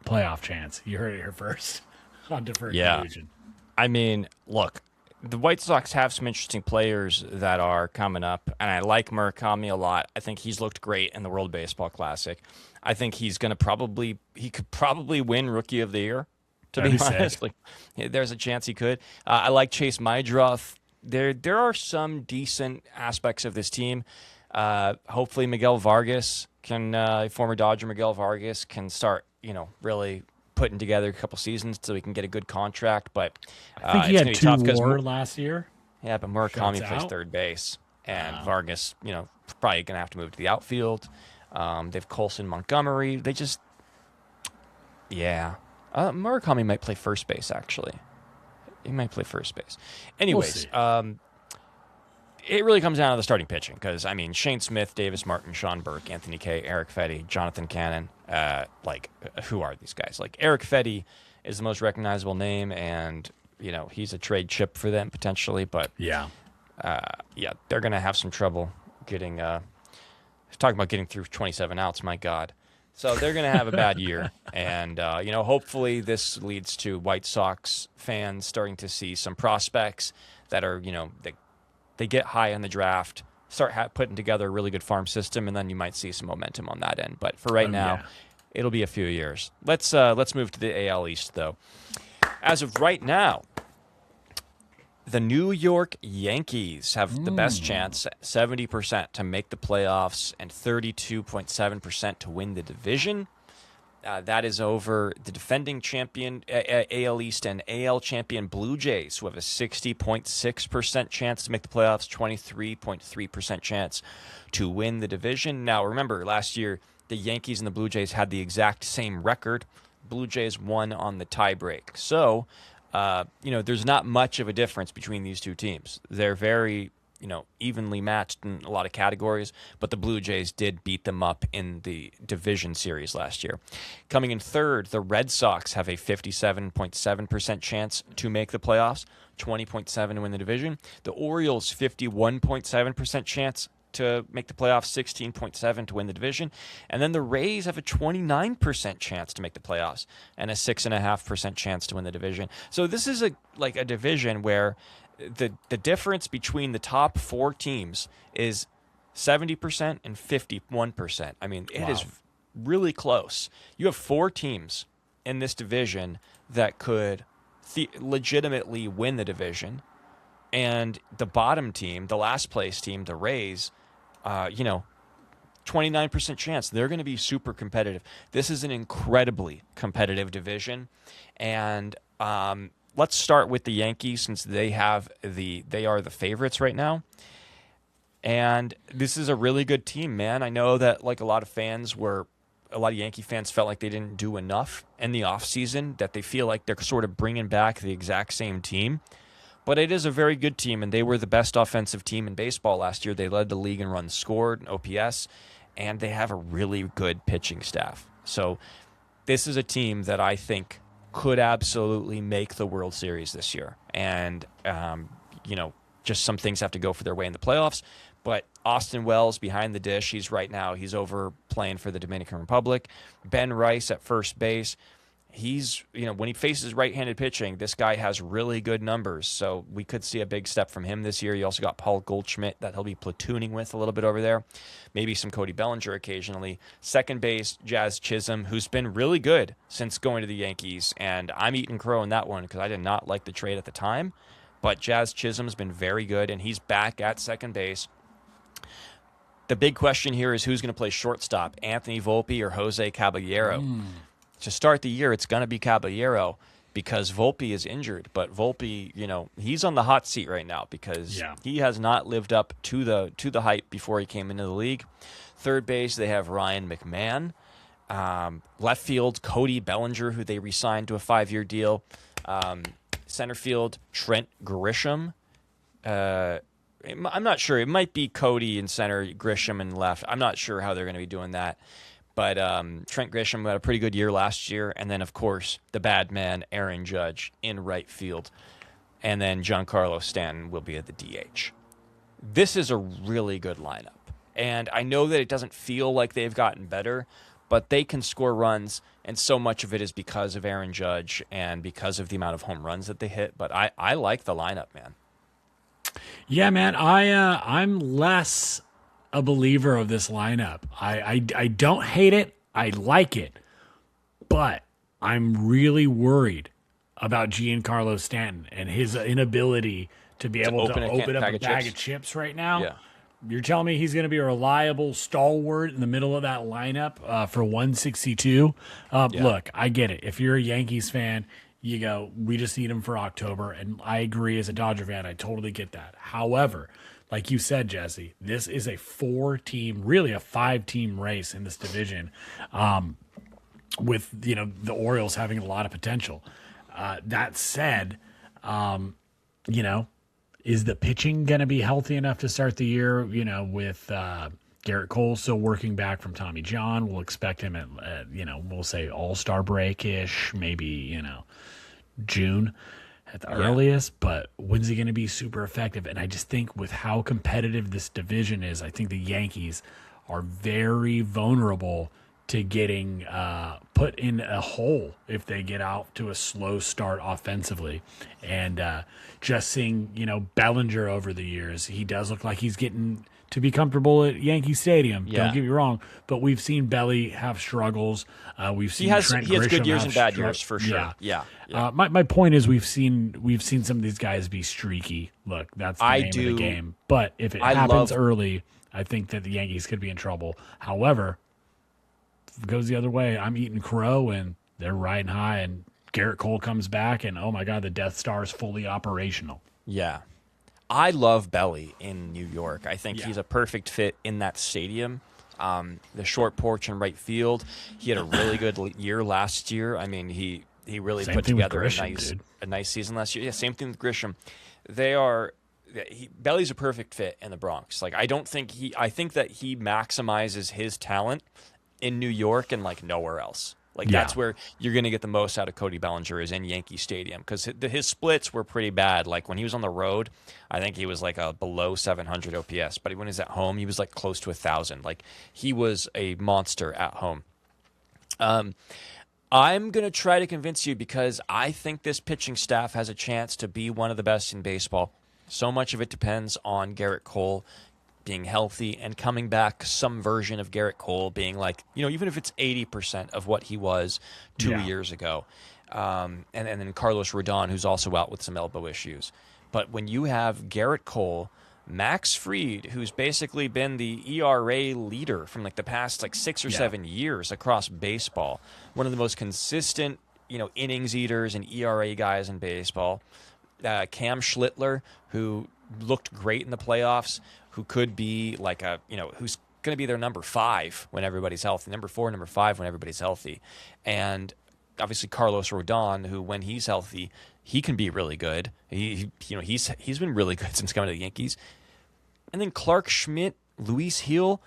Speaker 2: playoff chance. You heard it here first on Deferred Conclusion.
Speaker 1: I mean, look, the White Sox have some interesting players that are coming up, and I like Murakami a lot. I think he's looked great in the World Baseball Classic. I think he could probably win Rookie of the Year, to be honest. Like, there's a chance he could. I like Chase Maedroff. There are some decent aspects of this team. Hopefully Miguel Vargas former Dodger Miguel Vargas can start, really putting together a couple seasons so he can get a good contract. But
Speaker 2: I think he had 2 WAR last year.
Speaker 1: Yeah, but Murakami plays third base, and Vargas, probably going to have to move to the outfield. They've Colson Montgomery. They just, Murakami might play first base, actually. He might play first base. Anyways, it really comes down to the starting pitching because, Shane Smith, Davis Martin, Sean Burke, Anthony Kay, Eric Fetty, Jonathan Cannon, who are these guys? Like, Eric Fetty is the most recognizable name, and, he's a trade chip for them potentially, but they're going to have some trouble getting talking about getting through 27 outs, my God. So they're going to have a bad year, and hopefully this leads to White Sox fans starting to see some prospects that are, they get high in the draft, start putting together a really good farm system, and then you might see some momentum on that end. But for right now, it'll be a few years. Let's move to the AL East, though. As of right now, the New York Yankees have the best chance, 70% to make the playoffs and 32.7% to win the division. That is over the defending champion AL East and AL champion Blue Jays, who have a 60.6% chance to make the playoffs, 23.3% chance to win the division. Now, remember, last year, the Yankees and the Blue Jays had the exact same record. Blue Jays won on the tiebreak. So, there's not much of a difference between these two teams. They're very evenly matched in a lot of categories, but the Blue Jays did beat them up in the division series last year. Coming in third, the Red Sox have a 57.7% chance to make the playoffs, 20.7% to win the division. The Orioles, 51.7% chance to make the playoffs, 16.7% to win the division. And then the Rays have a 29% chance to make the playoffs and a 6.5% chance to win the division. So this is a division where the difference between the top four teams is 70% and 51%. I mean, it is really close. You have four teams in this division that could legitimately win the division, and the bottom team, the last place team, the Rays, 29% chance. They're going to be super competitive. This is an incredibly competitive division, and let's start with the Yankees, since they are the favorites right now. And this is a really good team, man. I know that a lot of Yankee fans felt like they didn't do enough in the offseason, that they feel like they're sort of bringing back the exact same team. But it is a very good team, and they were the best offensive team in baseball last year. They led the league in runs scored, OPS, and they have a really good pitching staff. So this is a team that I think could absolutely make the World Series this year. And, just some things have to go for their way in the playoffs. But Austin Wells behind the dish, he's over playing for the Dominican Republic. Ben Rice at first base. He's, when he faces right-handed pitching, this guy has really good numbers. So we could see a big step from him this year. You also got Paul Goldschmidt that he'll be platooning with a little bit over there. Maybe some Cody Bellinger occasionally. Second base, Jazz Chisholm, who's been really good since going to the Yankees. And I'm eating crow in that one because I did not like the trade at the time. But Jazz Chisholm's been very good, and he's back at second base. The big question here is who's going to play shortstop, Anthony Volpe or Jose Caballero? To start the year, it's going to be Caballero because Volpe is injured. But Volpe, he's on the hot seat right now because he has not lived up to the hype before he came into the league. Third base, they have Ryan McMahon. Left field, Cody Bellinger, who they re-signed to a 5-year deal. Center field, Trent Grisham. I'm not sure. It might be Cody in center, Grisham in left. I'm not sure how they're going to be doing that. But Trent Grisham had a pretty good year last year. And then, of course, the bad man, Aaron Judge, in right field. And then Giancarlo Stanton will be at the DH. This is a really good lineup. And I know that it doesn't feel like they've gotten better, but they can score runs. And so much of it is because of Aaron Judge and because of the amount of home runs that they hit. But I like the lineup, man.
Speaker 2: Yeah, man. I'm less a believer of this lineup. I don't hate it. I like it. But I'm really worried about Giancarlo Stanton and his inability to be able to open up a bag of chips right now.
Speaker 1: Yeah.
Speaker 2: You're telling me he's going to be a reliable stalwart in the middle of that lineup for 162? Look, I get it. If you're a Yankees fan, you go, we just need him for October. And I agree as a Dodger fan. I totally get that. However, like you said, Jesse, this is a 4-team, really a 5-team race in this division with, the Orioles having a lot of potential. That said, is the pitching going to be healthy enough to start the year, with Garrett Cole still working back from Tommy John? We'll expect him at we'll say all-star break-ish, maybe, June at the earliest, but when's he going to be super effective? And I just think with how competitive this division is, I think the Yankees are very vulnerable to getting put in a hole if they get out to a slow start offensively. And just seeing, Bellinger over the years, he does look like he's getting to be comfortable at Yankee Stadium. Yeah. Don't get me wrong, but we've seen Belly have struggles. We've seen Trent
Speaker 1: he has
Speaker 2: Grisham
Speaker 1: good years and bad years for sure. Yeah.
Speaker 2: My point is we've seen some of these guys be streaky. Look, that's the name of the game. But if it happens early, I think that the Yankees could be in trouble. However, goes the other way, I'm eating crow, and they're riding high, and Garrett Cole comes back, and oh my God, the Death Star is fully operational.
Speaker 1: Yeah. I love Belly in New York. I think
Speaker 2: Yeah.
Speaker 1: he's a perfect fit in that stadium. The short porch in right field. He had a really good year last year. I mean, he really
Speaker 2: Same
Speaker 1: put
Speaker 2: thing with
Speaker 1: together
Speaker 2: Grisham,
Speaker 1: a nice season last year. Yeah, same thing with Grisham. Belly's a perfect fit in the Bronx. Like, I think that he maximizes his talent in New York and like nowhere else. Like, that's where you're going to get the most out of Cody Bellinger, is in Yankee Stadium, because his splits were pretty bad. Like, when he was on the road, I think he was like a below 700 OPS, but when he was at home, he was like close to 1,000. Like, he was a monster at home. I'm going to try to convince you, because I think this pitching staff has a chance to be one of the best in baseball. So much of it depends on Garrett Cole being healthy and coming back, some version of Garrett Cole being like, even if it's 80% of what he was 2 years ago. And then Carlos Rodon, who's also out with some elbow issues. But when you have Garrett Cole, Max Fried, who's basically been the ERA leader from like the past like 6 or 7 years across baseball, one of the most consistent, innings eaters and ERA guys in baseball. Cam Schlittler, who looked great in the playoffs, who could be like who's going to be their number 5 when everybody's healthy, number 4, number 5 when everybody's healthy. And obviously Carlos Rodon, who when he's healthy, he can be really good. He's been really good since coming to the Yankees. And then Clark Schmidt, Luis Gil,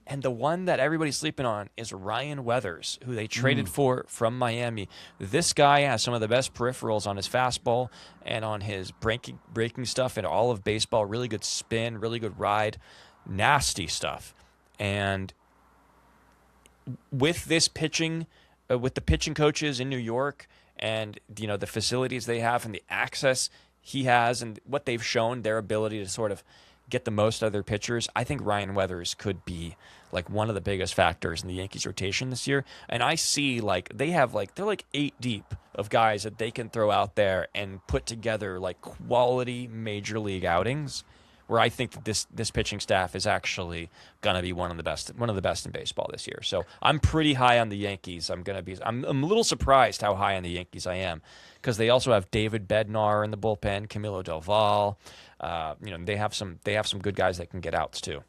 Speaker 1: and the one that everybody's sleeping on is Ryan Weathers, who they traded for from Miami. This guy has some of the best peripherals on his fastball and on his breaking stuff and all of baseball. Really good spin, really good ride, nasty stuff. And with this pitching, with the pitching coaches in New York and the facilities they have and the access he has and what they've shown, their ability to sort of get the most out of their pitchers, I think Ryan Weathers could be like one of the biggest factors in the Yankees rotation this year. And I see they're like 8 deep of guys that they can throw out there and put together like quality major league outings, where I think that this pitching staff is actually gonna be one of the best in baseball this year. So I'm pretty high on the Yankees. I'm a little surprised how high on the Yankees I am, because they also have David Bednar in the bullpen, Camilo Doval. They have some good guys that can get outs too.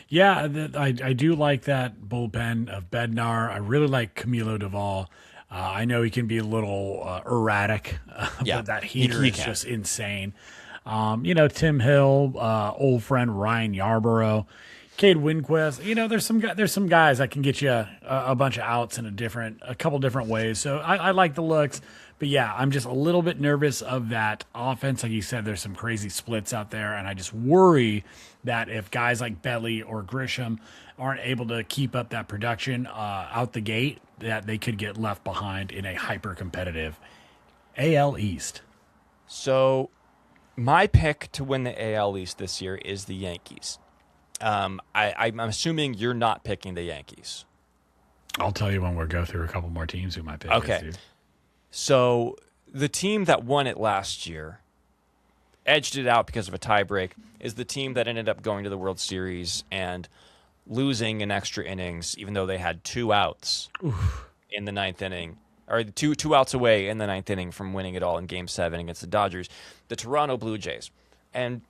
Speaker 2: Yeah, I do like that bullpen of Bednar. I really like Camilo Doval. I know he can be a little erratic, but that heater is just insane. Tim Hill, old friend Ryan Yarborough, Cade Winquist. There's some guys that can get you a bunch of outs in a couple different ways. So I like the looks. But yeah, I'm just a little bit nervous of that offense. Like you said, there's some crazy splits out there, and I just worry that if guys like Belly or Grisham aren't able to keep up that production out the gate, that they could get left behind in a hyper-competitive AL East.
Speaker 1: So my pick to win the AL East this year is the Yankees. I'm assuming you're not picking the Yankees.
Speaker 2: I'll tell you when we go through a couple more teams who might pick.
Speaker 1: Okay. So the team that won it last year, edged it out because of a tiebreak, is the team that ended up going to the World Series and losing in extra innings, even though they had 2 outs in the 9th inning, or two outs away in the 9th inning from winning it all in Game 7 against the Dodgers, the Toronto Blue Jays. And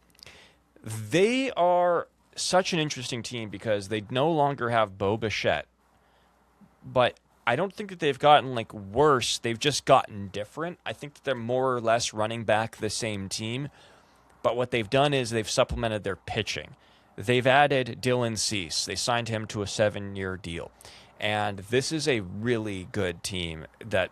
Speaker 1: they are such an interesting team because they no longer have Bo Bichette, but I don't think that they've gotten worse. They've just gotten different. I think that they're more or less running back the same team. But what they've done is they've supplemented their pitching. They've added Dylan Cease. They signed him to a 7-year deal. And this is a really good team that,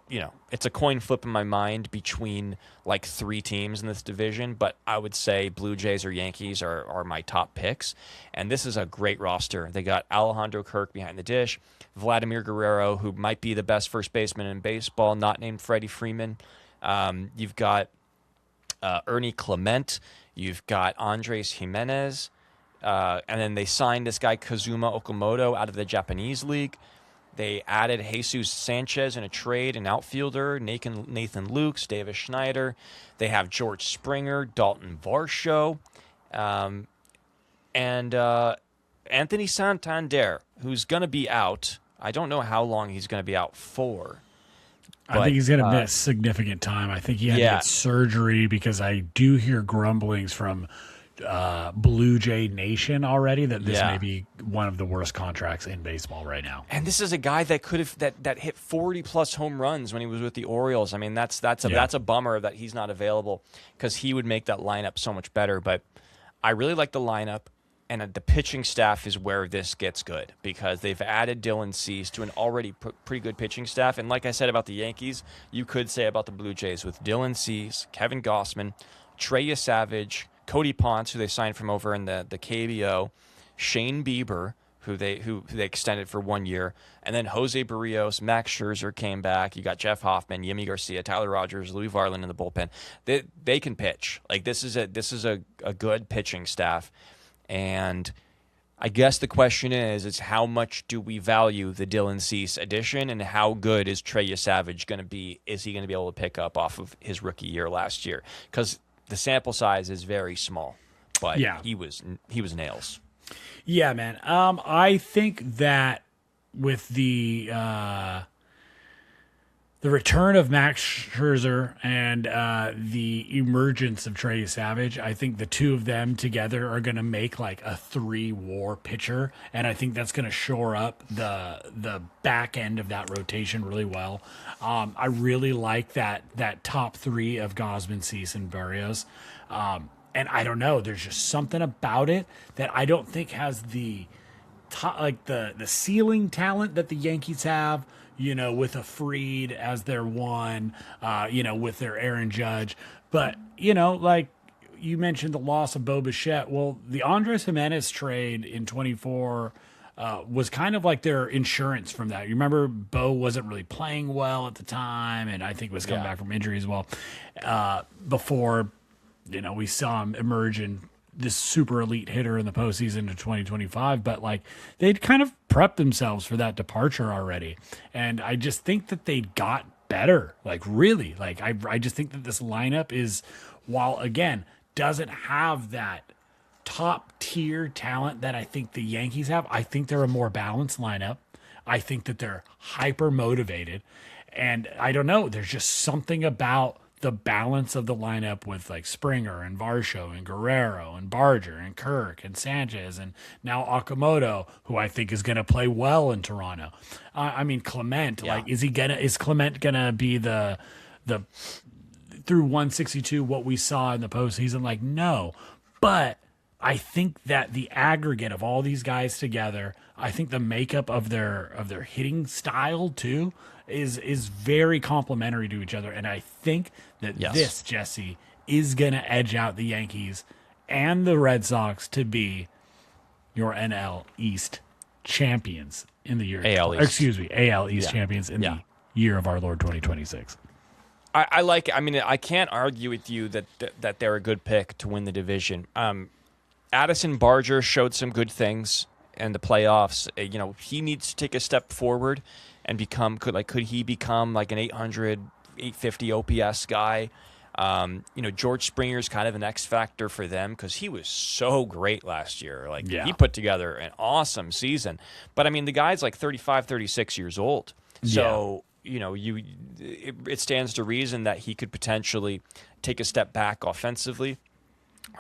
Speaker 1: it's a coin flip in my mind between 3 teams in this division, but I would say Blue Jays or Yankees are my top picks. And this is a great roster. They got Alejandro Kirk behind the dish, Vladimir Guerrero, who might be the best first baseman in baseball, not named Freddie Freeman. You've got Ernie Clement. You've got Andres Jimenez. And then they signed this guy Kazuma Okamoto out of the Japanese league. They added Jesus Sanchez in a trade, an outfielder, Nathan Lukes, Davis Schneider. They have George Springer, Dalton Varsho, and Anthony Santander, who's going to be out I don't know how long he's going to be out for.
Speaker 2: I think he's going to miss significant time. I think he had to get surgery because I do hear grumblings from Blue Jay Nation already that this may be one of the worst contracts in baseball right now.
Speaker 1: And this is a guy that could have that hit 40+ home runs when he was with the Orioles. I mean, that's a bummer that he's not available because he would make that lineup so much better. But I really like the lineup, and the pitching staff is where this gets good because they've added Dylan Cease to an already pretty good pitching staff. And like I said about the Yankees, you could say about the Blue Jays with Dylan Cease, Kevin Gausman, Trey Savage, Cody Ponce, who they signed from over in the KBO, Shane Bieber, who they extended for 1 year, and then Jose Barrios, Max Scherzer came back. You got Jeff Hoffman, Yimi Garcia, Tyler Rogers, Louis Varland in the bullpen. They can pitch. Like this is a good pitching staff, and I guess the question is how much do we value the Dylan Cease addition, and how good is Trey Savage going to be? Is he going to be able to pick up off of his rookie year last year? Because the sample size is very small, but he was nails.
Speaker 2: Yeah, man. I think that with the return of Max Scherzer and the emergence of Trey Savage, I think the two of them together are going to make like a 3-WAR pitcher, and I think that's going to shore up the back end of that rotation really well. I really like that top 3 of Gausman, Cease, and Barrios. And I don't know, there's just something about it that I don't think has the ceiling talent that the Yankees have, with a Fried as their one, with their Aaron Judge. But, like you mentioned the loss of Bo Bichette. Well, the Andres Jimenez trade in 24 was kind of like their insurance from that. You remember Bo wasn't really playing well at the time, and I think was coming back from injury as well. Before, we saw him emerge in this super elite hitter in the postseason of 2025, but like they'd kind of prepped themselves for that departure already. And I just think that they got better, like really, like I just think that this lineup is, while again, doesn't have that top tier talent that I think the Yankees have. I think they're a more balanced lineup. I think that they're hyper motivated, and I don't know, there's just something about the balance of the lineup with like Springer and Varsho and Guerrero and Barger and Kirk and Sanchez and now Okamoto, who I think is going to play well in Toronto. I mean, Clement, like, is Clement going to be the through 162 what we saw in the postseason? Like, no, but I think that the aggregate of all these guys together, I think the makeup of their hitting style too is very complementary to each other, and I think that this, Jesse, is going to edge out the Yankees and the Red Sox to be your NL East champions in the year. AL East champions in the year of our Lord 2026.
Speaker 1: I like it. I mean, I can't argue with you that they're a good pick to win the division. Addison Barger showed some good things in the playoffs. He needs to take a step forward and could he become like an 800, 850 OPS guy? George Springer's kind of an X factor for them because he was so great last year. He put together an awesome season. But I mean, the guy's like 35, 36 years old. So, it stands to reason that he could potentially take a step back offensively.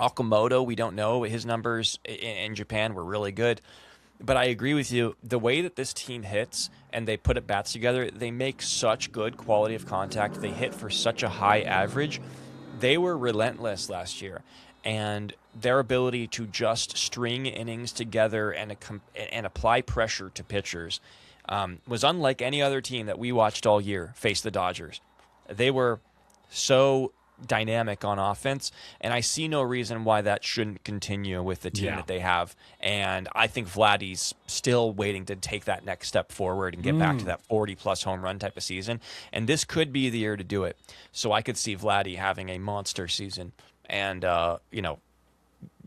Speaker 1: Okamoto, we don't know. His numbers in Japan were really good. But I agree with you. The way that this team hits and they put at bats together, they make such good quality of contact. They hit for such a high average. They were relentless last year. And their ability to just string innings together and apply pressure to pitchers was unlike any other team that we watched all year face the Dodgers. They were so dynamic on offense, and I see no reason why that shouldn't continue with the team that they have. And I think Vladdy's still waiting to take that next step forward and get back to that 40-plus home run type of season. And this could be the year to do it. So I could see Vladdy having a monster season and,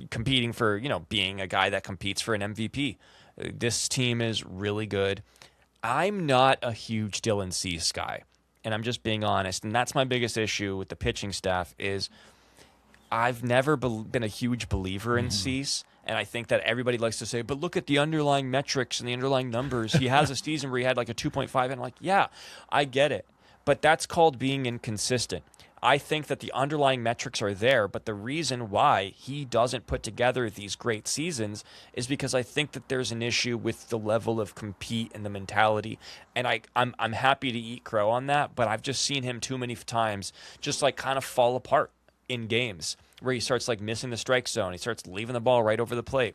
Speaker 1: competing for, being a guy that competes for an MVP. This team is really good. I'm not a huge Dylan Cease guy. And I'm just being honest, and that's my biggest issue with the pitching staff is I've never been a huge believer in Cease. And I think that everybody likes to say, but look at the underlying metrics and the underlying numbers. He has a season where he had like a 2.5, and I'm like, yeah, I get it. But that's called being inconsistent. I think that the underlying metrics are there, but the reason why he doesn't put together these great seasons is because I think that there's an issue with the level of compete and the mentality. And I'm happy to eat crow on that, but I've just seen him too many times just like kind of fall apart in games where he starts like missing the strike zone. He starts leaving the ball right over the plate.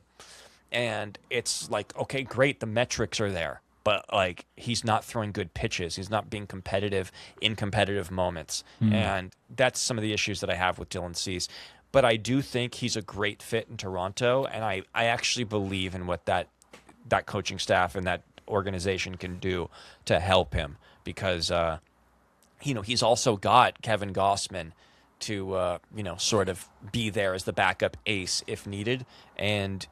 Speaker 1: And it's like, okay, great, the metrics are there. But like he's not throwing good pitches. He's not being competitive in competitive moments. And that's some of the issues that I have with Dylan Cease. But I do think he's a great fit in Toronto, and I actually believe in what that coaching staff and that organization can do to help him because he's also got Kevin Gossman to sort of be there as the backup ace if needed, and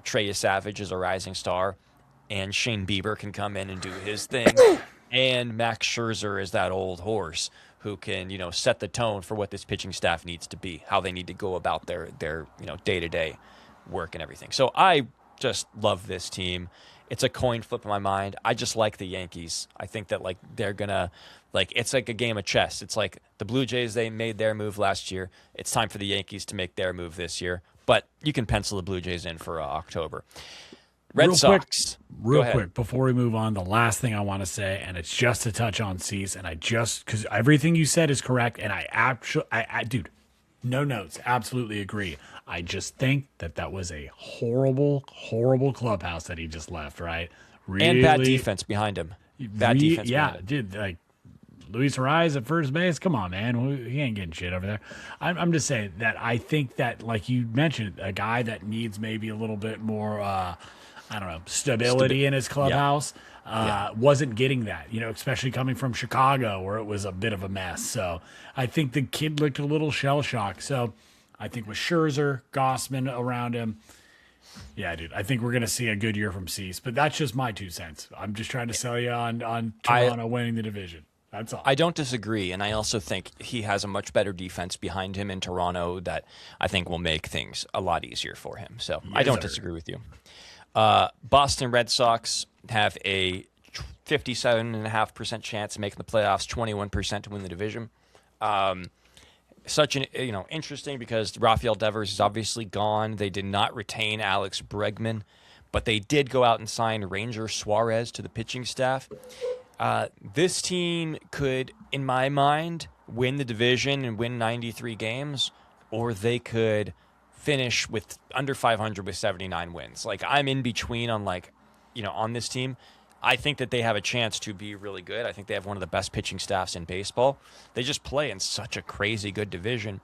Speaker 1: Trey Savage is a rising star. And Shane Bieber can come in and do his thing. And Max Scherzer is that old horse who can, set the tone for what this pitching staff needs to be, how they need to go about their day-to-day work and everything. So I just love this team. It's a coin flip in my mind. I just like the Yankees. I think that they're gonna it's like a game of chess. It's like the Blue Jays, they made their move last year. It's time for the Yankees to make their move this year. But you can pencil the Blue Jays in for October. Red Sox.
Speaker 2: Real quick, before we move on, the last thing I want to say, and it's just to touch on Cease, and because everything you said is correct, and dude, no notes, absolutely agree. I just think that was a horrible, horrible clubhouse that he just left, right? Really,
Speaker 1: and bad defense behind him. Bad defense.
Speaker 2: Yeah, dude, like Luis Ariz at first base. Come on, man, he ain't getting shit over there. I'm just saying that I think that, like you mentioned, a guy that needs maybe a little bit more. I don't know, stability in his clubhouse, wasn't getting that, especially coming from Chicago where it was a bit of a mess. So I think the kid looked a little shell-shocked. So I think with Scherzer, Gossman around him, yeah, dude, I think we're going to see a good year from Cease. But that's just my 2 cents. I'm just trying to sell you on Toronto winning the division. That's all.
Speaker 1: I don't disagree, and I also think he has a much better defense behind him in Toronto that I think will make things a lot easier for him. So I don't disagree with you. Boston Red Sox have a 57.5% chance of making the playoffs, 21% to win the division. Such an interesting because Rafael Devers is obviously gone. They did not retain Alex Bregman, but they did go out and sign Ranger Suarez to the pitching staff. This team could, in my mind, win the division and win 93 games, or they could finish with under 500 with 79 wins. I'm in between on on this team. I think that they have a chance to be really good. I think they have one of the best pitching staffs in baseball. They just play in such a crazy good division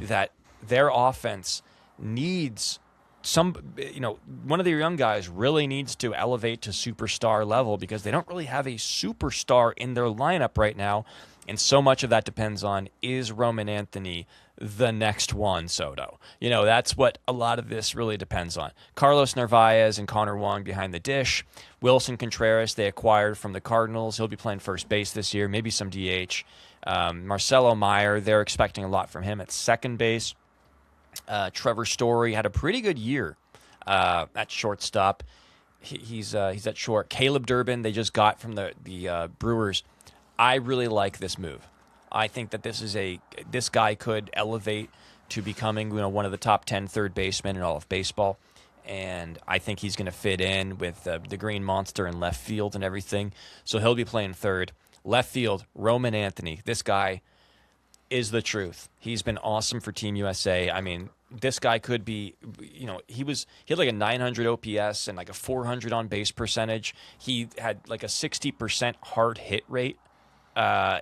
Speaker 1: that their offense needs one of their young guys really needs to elevate to superstar level because they don't really have a superstar in their lineup right now. And so much of that depends on, is Roman Anthony the next Juan Soto? That's what a lot of this really depends on. Carlos Narvaez and Connor Wong behind the dish. Wilson Contreras, they acquired from the Cardinals. He'll be playing first base this year, maybe some DH. Marcelo Meyer, they're expecting a lot from him at second base. Trevor Story had a pretty good year at shortstop. He's at short. Caleb Durbin, they just got from the Brewers. I really like this move. I think that this guy could elevate to becoming one of the top 10 third basemen in all of baseball, and I think he's going to fit in with the Green Monster in left field and everything. So he'll be playing third. Left field, Roman Anthony. This guy is the truth. He's been awesome for Team USA. I mean, this guy could be, he had like a 900 OPS and like a 400 on base percentage. He had like a 60% hard hit rate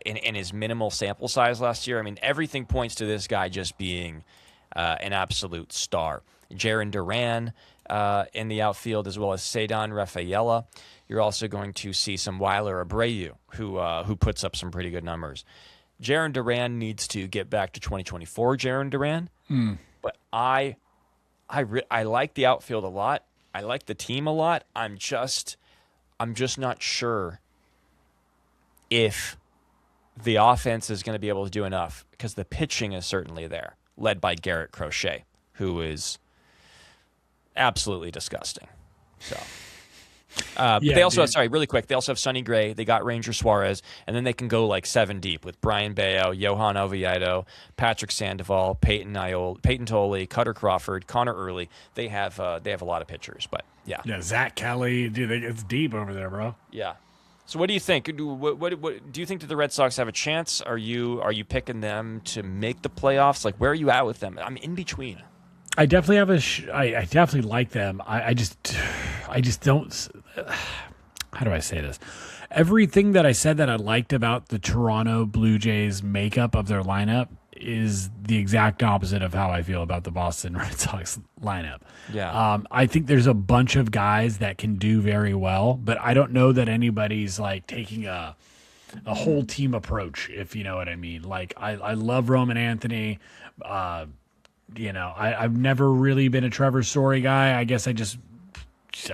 Speaker 1: in his minimal sample size last year. I mean, everything points to this guy just being an absolute star. Jarren Duran in the outfield, as well as Cedar Rafaela. You're also going to see some Weiler Abreu, who puts up some pretty good numbers. Jarren Duran needs to get back to 2024 Jarren Duran, but I like the outfield a lot. I like the team a lot. I'm just not sure if the offense is going to be able to do enough, because the pitching is certainly there, led by Garrett Crochet, who is absolutely disgusting. So.
Speaker 2: Yeah,
Speaker 1: but they also
Speaker 2: dude.
Speaker 1: really quick. They also have Sonny Gray. They got Ranger Suarez, and then they can go like 7 deep with Brian Bayo, Johan Oviedo, Patrick Sandoval, Peyton Tolley, Cutter Crawford, Connor Early. They have a lot of pitchers, but yeah,
Speaker 2: Yeah, Zach Kelly, dude, it's deep over there, bro.
Speaker 1: yeah. So what do you think? What do you think that the Red Sox have a chance? Are you picking them to make the playoffs? Like, where are you at with them? I'm in between.
Speaker 2: I definitely have I definitely like them. I just don't. How do I say this? Everything that I said that I liked about the Toronto Blue Jays makeup of their lineup is the exact opposite of how I feel about the Boston Red Sox lineup.
Speaker 1: Yeah.
Speaker 2: I think there's a bunch of guys that can do very well, but I don't know that anybody's like taking a whole team approach, if you know what I mean. Like I love Roman Anthony. I've never really been a Trevor Story guy. I guess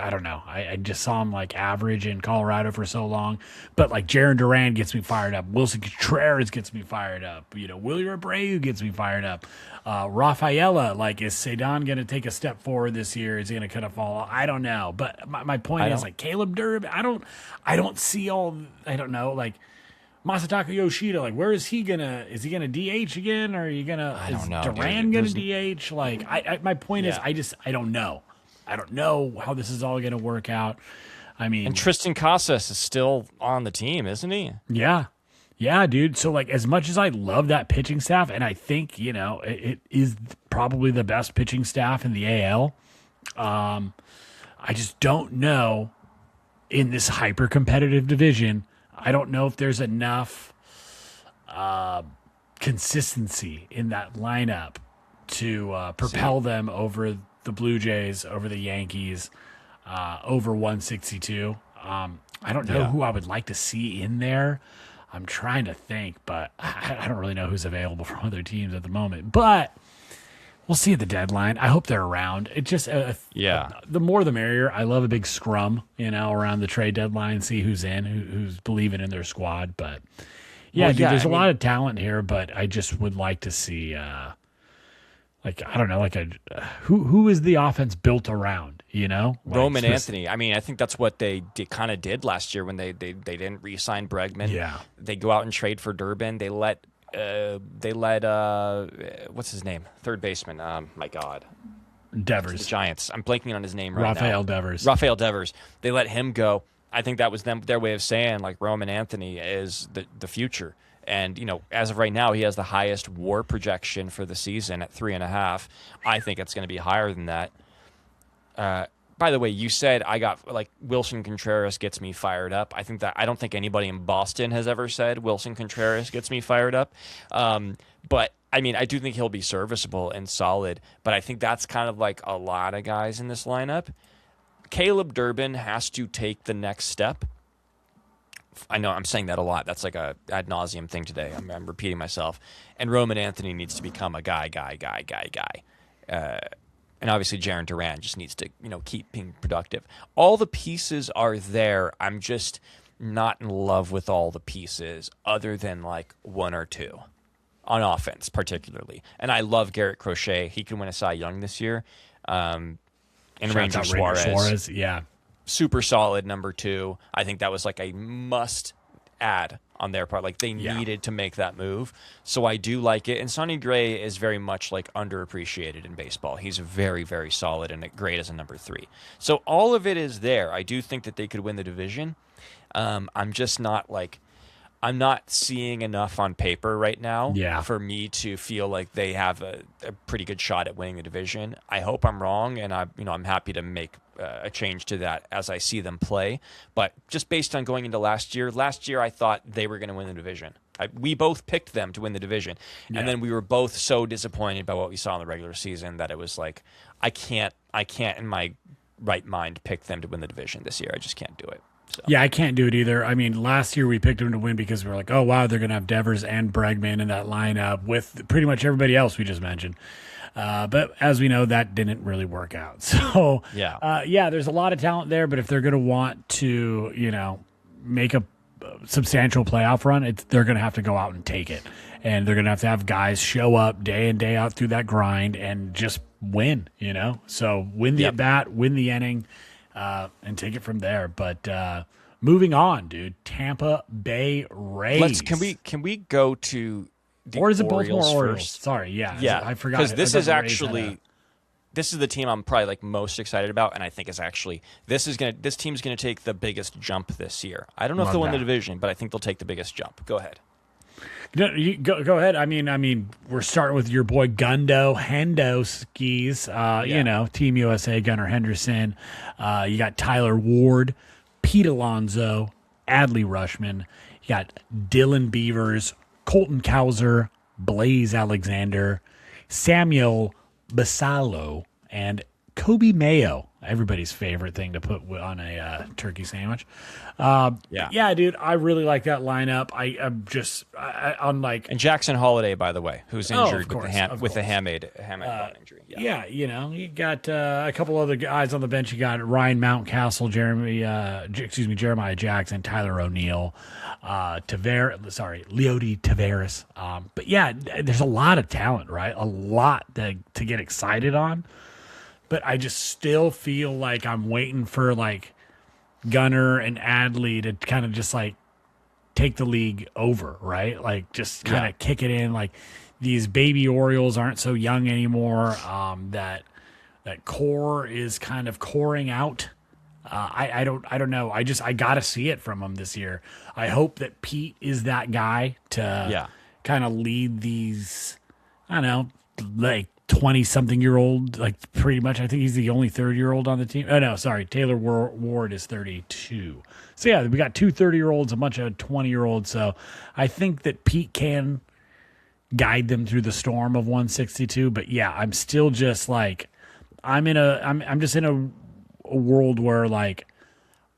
Speaker 2: I don't know. I just saw him like average in Colorado for so long. But like Jaron Duran gets me fired up. Wilson Contreras gets me fired up. William Abreu gets me fired up. Rafaela, like, is Cedon going to take a step forward this year? Is he going to kind of fall? I don't know. But my point is like Caleb Durbin. I don't see all. I don't know. Like Masataka Yoshida, like where is he is he gonna DH again, or are you gonna?
Speaker 1: I don't know,
Speaker 2: Duran
Speaker 1: dude.
Speaker 2: gonna DH? Like my point is I don't know. I don't know how this is all going to work out. I mean,
Speaker 1: And Tristan Casas is still on the team, isn't he?
Speaker 2: yeah, dude. So like, as much as I love that pitching staff, and I think it is probably the best pitching staff in the AL. I just don't know in this hyper competitive division. I don't know if there's enough consistency in that lineup to propel them over the Blue Jays, over the Yankees, over 162. I don't know who I would like to see in there. I'm trying to think, but I don't really know who's available from other teams at the moment. But we'll see at the deadline. I hope they're around. It just the more the merrier. I love a big scrum, around the trade deadline, see who's in, who's believing in their squad. But there's a lot of talent here, but I just would like to see I don't know, who is the offense built around,
Speaker 1: Roman Anthony. I mean, I think that's what they kind of did last year when they didn't re-sign Bregman.
Speaker 2: Yeah.
Speaker 1: They go out and trade for Durbin. They let what's his name? Third baseman. My God.
Speaker 2: Devers.
Speaker 1: The Giants. I'm blanking on his name right
Speaker 2: Rafael
Speaker 1: now.
Speaker 2: Devers.
Speaker 1: Rafael Devers. They let him go. I think that was their way of saying like Roman Anthony is the future. And, as of right now, he has the highest WAR projection for the season at 3.5. I think it's going to be higher than that. By the way, you said I got like Wilson Contreras gets me fired up. I don't think anybody in Boston has ever said Wilson Contreras gets me fired up. But I mean, I do think he'll be serviceable and solid. But I think that's kind of like a lot of guys in this lineup. Caleb Durbin has to take the next step. I know I'm saying that a lot. That's like a ad nauseum thing today. I'm repeating myself. And Roman Anthony needs to become a guy. And obviously Jaron Duran just needs to, keep being productive. All the pieces are there. I'm just not in love with all the pieces other than like one or two on offense particularly. And I love Garrett Crochet. He can win a Cy Young this year. And Ranger Suarez.
Speaker 2: Yeah.
Speaker 1: Super solid number 2. I think that was like a must add on their part. Like they needed to make that move. So I do like it. And Sonny Gray is very much like underappreciated in baseball. He's very, very solid and great as a number 3. So all of it is there. I do think that they could win the division. I'm just not like, I'm not seeing enough on paper right now for me to feel like they have a pretty good shot at winning the division. I hope I'm wrong, and I'm happy to make a change to that as I see them play. But just based on going into last year I thought they were going to win the division. We both picked them to win the division, and then we were both so disappointed by what we saw in the regular season that it was like I can't in my right mind pick them to win the division this year. I just can't do it. So.
Speaker 2: Yeah, I can't do it either. I mean, last year we picked them to win because we were like, oh, wow, they're going to have Devers and Bregman in that lineup with pretty much everybody else we just mentioned. But as we know, that didn't really work out. So, there's a lot of talent there, but if they're going to want to, make a substantial playoff run, they're going to have to go out and take it. and they're going to have guys show up day in, day out through that grind and just win, So win the at-bat, win the inning, and take it from there. But moving on, dude, Tampa Bay Rays.
Speaker 1: Can we go to the
Speaker 2: or is it
Speaker 1: Orioles
Speaker 2: Baltimore Orioles?
Speaker 1: first?
Speaker 2: Sorry, yeah. I forgot.
Speaker 1: Because this is actually... This is the team I'm probably like most excited about, and I think is actually this team's gonna take the biggest jump this year. I don't know if they'll win the division, but I think they'll take the biggest jump. Go ahead.
Speaker 2: No, go ahead. I mean, we're starting with your boy Hendo skis. Team USA, Gunnar Henderson. You got Tyler Ward, Pete Alonso, Adley Rutschman. You got Dylan Beavers, Colton Cowser, Blaze Alexander, Samuel Basalo, and Kobe Mayo, everybody's favorite thing to put on a turkey sandwich. Yeah, dude, I really like that lineup. I'm like,
Speaker 1: and Jackson Holiday, by the way, who's injured with the hamate bone injury.
Speaker 2: Yeah, you got a couple other guys on the bench. You got Ryan Mountcastle, Jeremiah Jackson, Tyler O'Neill, Leody Taveras. But yeah, there's a lot of talent, right? A lot to get excited on. But I just still feel like I'm waiting for like Gunnar and Adley to kind of just like take the league over, right? Like just kind of kick it in. Like these baby Orioles aren't so young anymore. That core is kind of coring out. I don't know. I gotta see it from them this year. I hope that Pete is that guy to kind of lead these. I don't know, like 20-something-year-old, like pretty much. I think he's the only 30-year-old on the team. Oh, no, sorry. Taylor Ward is 32. So, yeah, we got two 30-year-olds, a bunch of 20-year-olds. So, I think that Pete can guide them through the storm of 162. But, yeah, I'm still just like I'm just in a world where, like,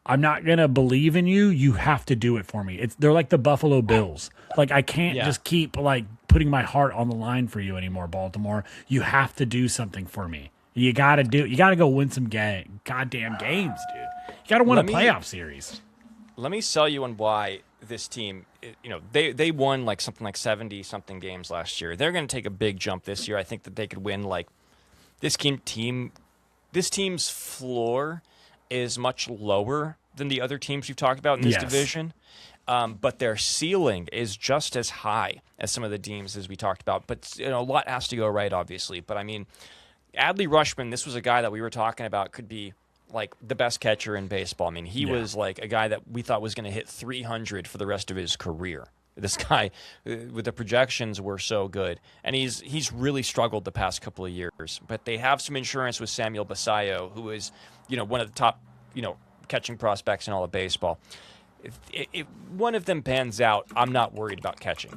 Speaker 2: I'm not going to believe in you. You have to do it for me. They're like the Buffalo Bills. Like, I can't just keep, like, putting my heart on the line for you anymore, Baltimore. You have to do something for me. You got to go win some goddamn games, dude. You got to win a playoff series.
Speaker 1: Let me sell you on why this team, they won like something like 70-something games last year. They're going to take a big jump this year. I think that they could win like this team's floor is much lower than the other teams we've talked about in this division. But their ceiling is just as high as some of the teams as we talked about. But a lot has to go right, obviously. But I mean, Adley Rutschman, this was a guy that we were talking about could be like the best catcher in baseball. I mean, he was like a guy that we thought was going to hit 300 for the rest of his career. This guy, with the projections, were so good, and he's really struggled the past couple of years. But they have some insurance with Samuel Basallo, who is one of the top catching prospects in all of baseball. If one of them pans out, I'm not worried about catching.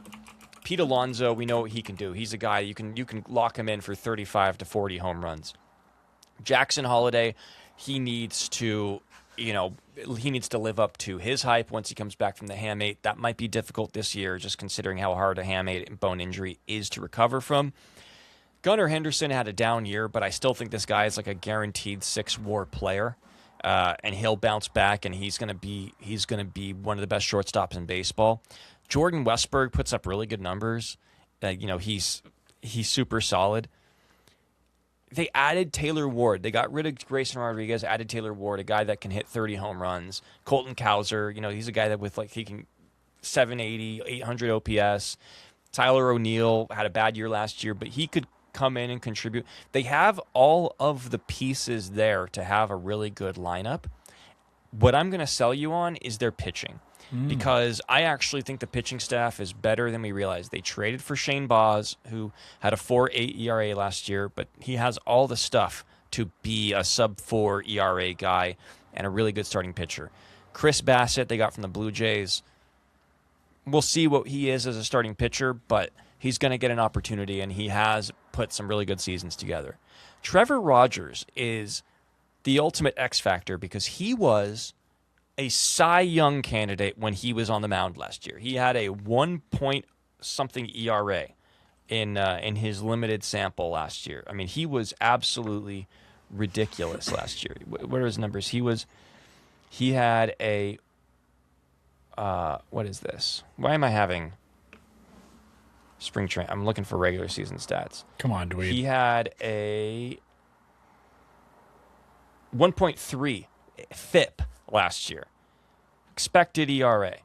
Speaker 1: Pete Alonso, we know what he can do. He's a guy you can lock him in for 35 to 40 home runs. Jackson Holiday, he needs to live up to his hype once he comes back from the hamate. That might be difficult this year, just considering how hard a hamate bone injury is to recover from. Gunnar Henderson had a down year, but I still think this guy is like a guaranteed 6-WAR player. And he'll bounce back, and he's gonna be one of the best shortstops in baseball. Jordan Westberg puts up really good numbers. He's super solid. They added Taylor Ward. They got rid of Grayson Rodriguez, added Taylor Ward, a guy that can hit 30 home runs. Colton Cowser, he's a guy that he can 780, 800 OPS. Tyler O'Neill had a bad year last year, but he could come in and contribute. They have all of the pieces there to have a really good lineup. What I'm going to sell you on is their pitching, because I actually think the pitching staff is better than we realize. They traded for Shane Baz, who had a 4.8 ERA last year, but he has all the stuff to be a sub-4 ERA guy and a really good starting pitcher. Chris Bassett, they got from the Blue Jays. We'll see what he is as a starting pitcher, but he's going to get an opportunity, and he has put some really good seasons together. Trevor Rogers is the ultimate X factor because he was a Cy Young candidate when he was on the mound last year. He had a 1-point-something ERA in his limited sample last year. I mean, he was absolutely ridiculous last year. What are his numbers? He had a what is this? Why am I having spring train. I'm looking for regular season stats.
Speaker 2: Come on, Dweeb.
Speaker 1: He had a 1.3 FIP last year. Expected ERA.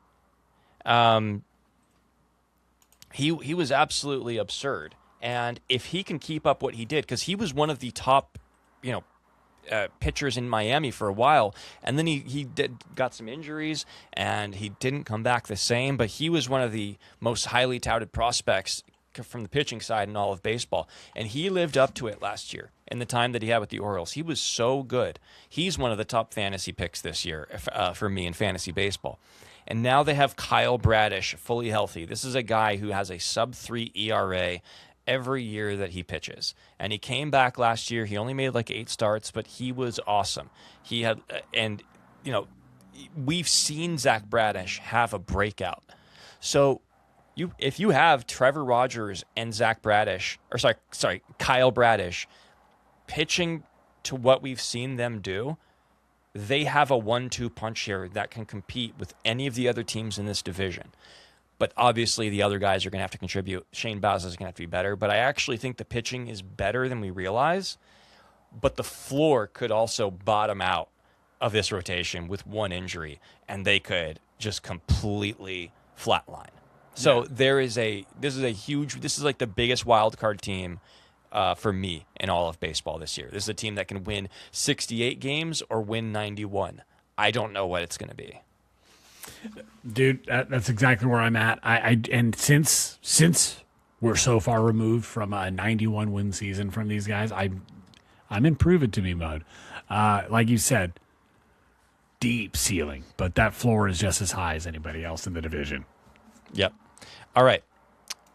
Speaker 1: He was absolutely absurd. And if he can keep up what he did, because he was one of the top, pitchers in Miami for a while, and then he got some injuries and he didn't come back the same. But he was one of the most highly touted prospects from the pitching side in all of baseball, and he lived up to it last year in the time that he had with the Orioles. He was so good. He's one of the top fantasy picks this year for me in fantasy baseball. And now they have Kyle Bradish fully healthy. This is a guy who has a sub-3 ERA every year that he pitches. And he came back last year. He only made like 8 starts, but he was awesome. He had, we've seen Zach Bradish have a breakout. So if you have Trevor Rogers and Kyle Bradish pitching to what we've seen them do, they have a 1-2 punch here that can compete with any of the other teams in this division. But obviously the other guys are going to have to contribute. Shane Baz is going to have to be better. But I actually think the pitching is better than we realize. But the floor could also bottom out of this rotation with one injury, and they could just completely flatline. So this is like the biggest wild card team for me in all of baseball this year. This is a team that can win 68 games or win 91. I don't know what it's going to be.
Speaker 2: Dude, that's exactly where I'm at. And since we're so far removed from a 91 win season from these guys, I'm in prove it to me mode. Like you said, deep ceiling, but that floor is just as high as anybody else in the division.
Speaker 1: Yep. All right.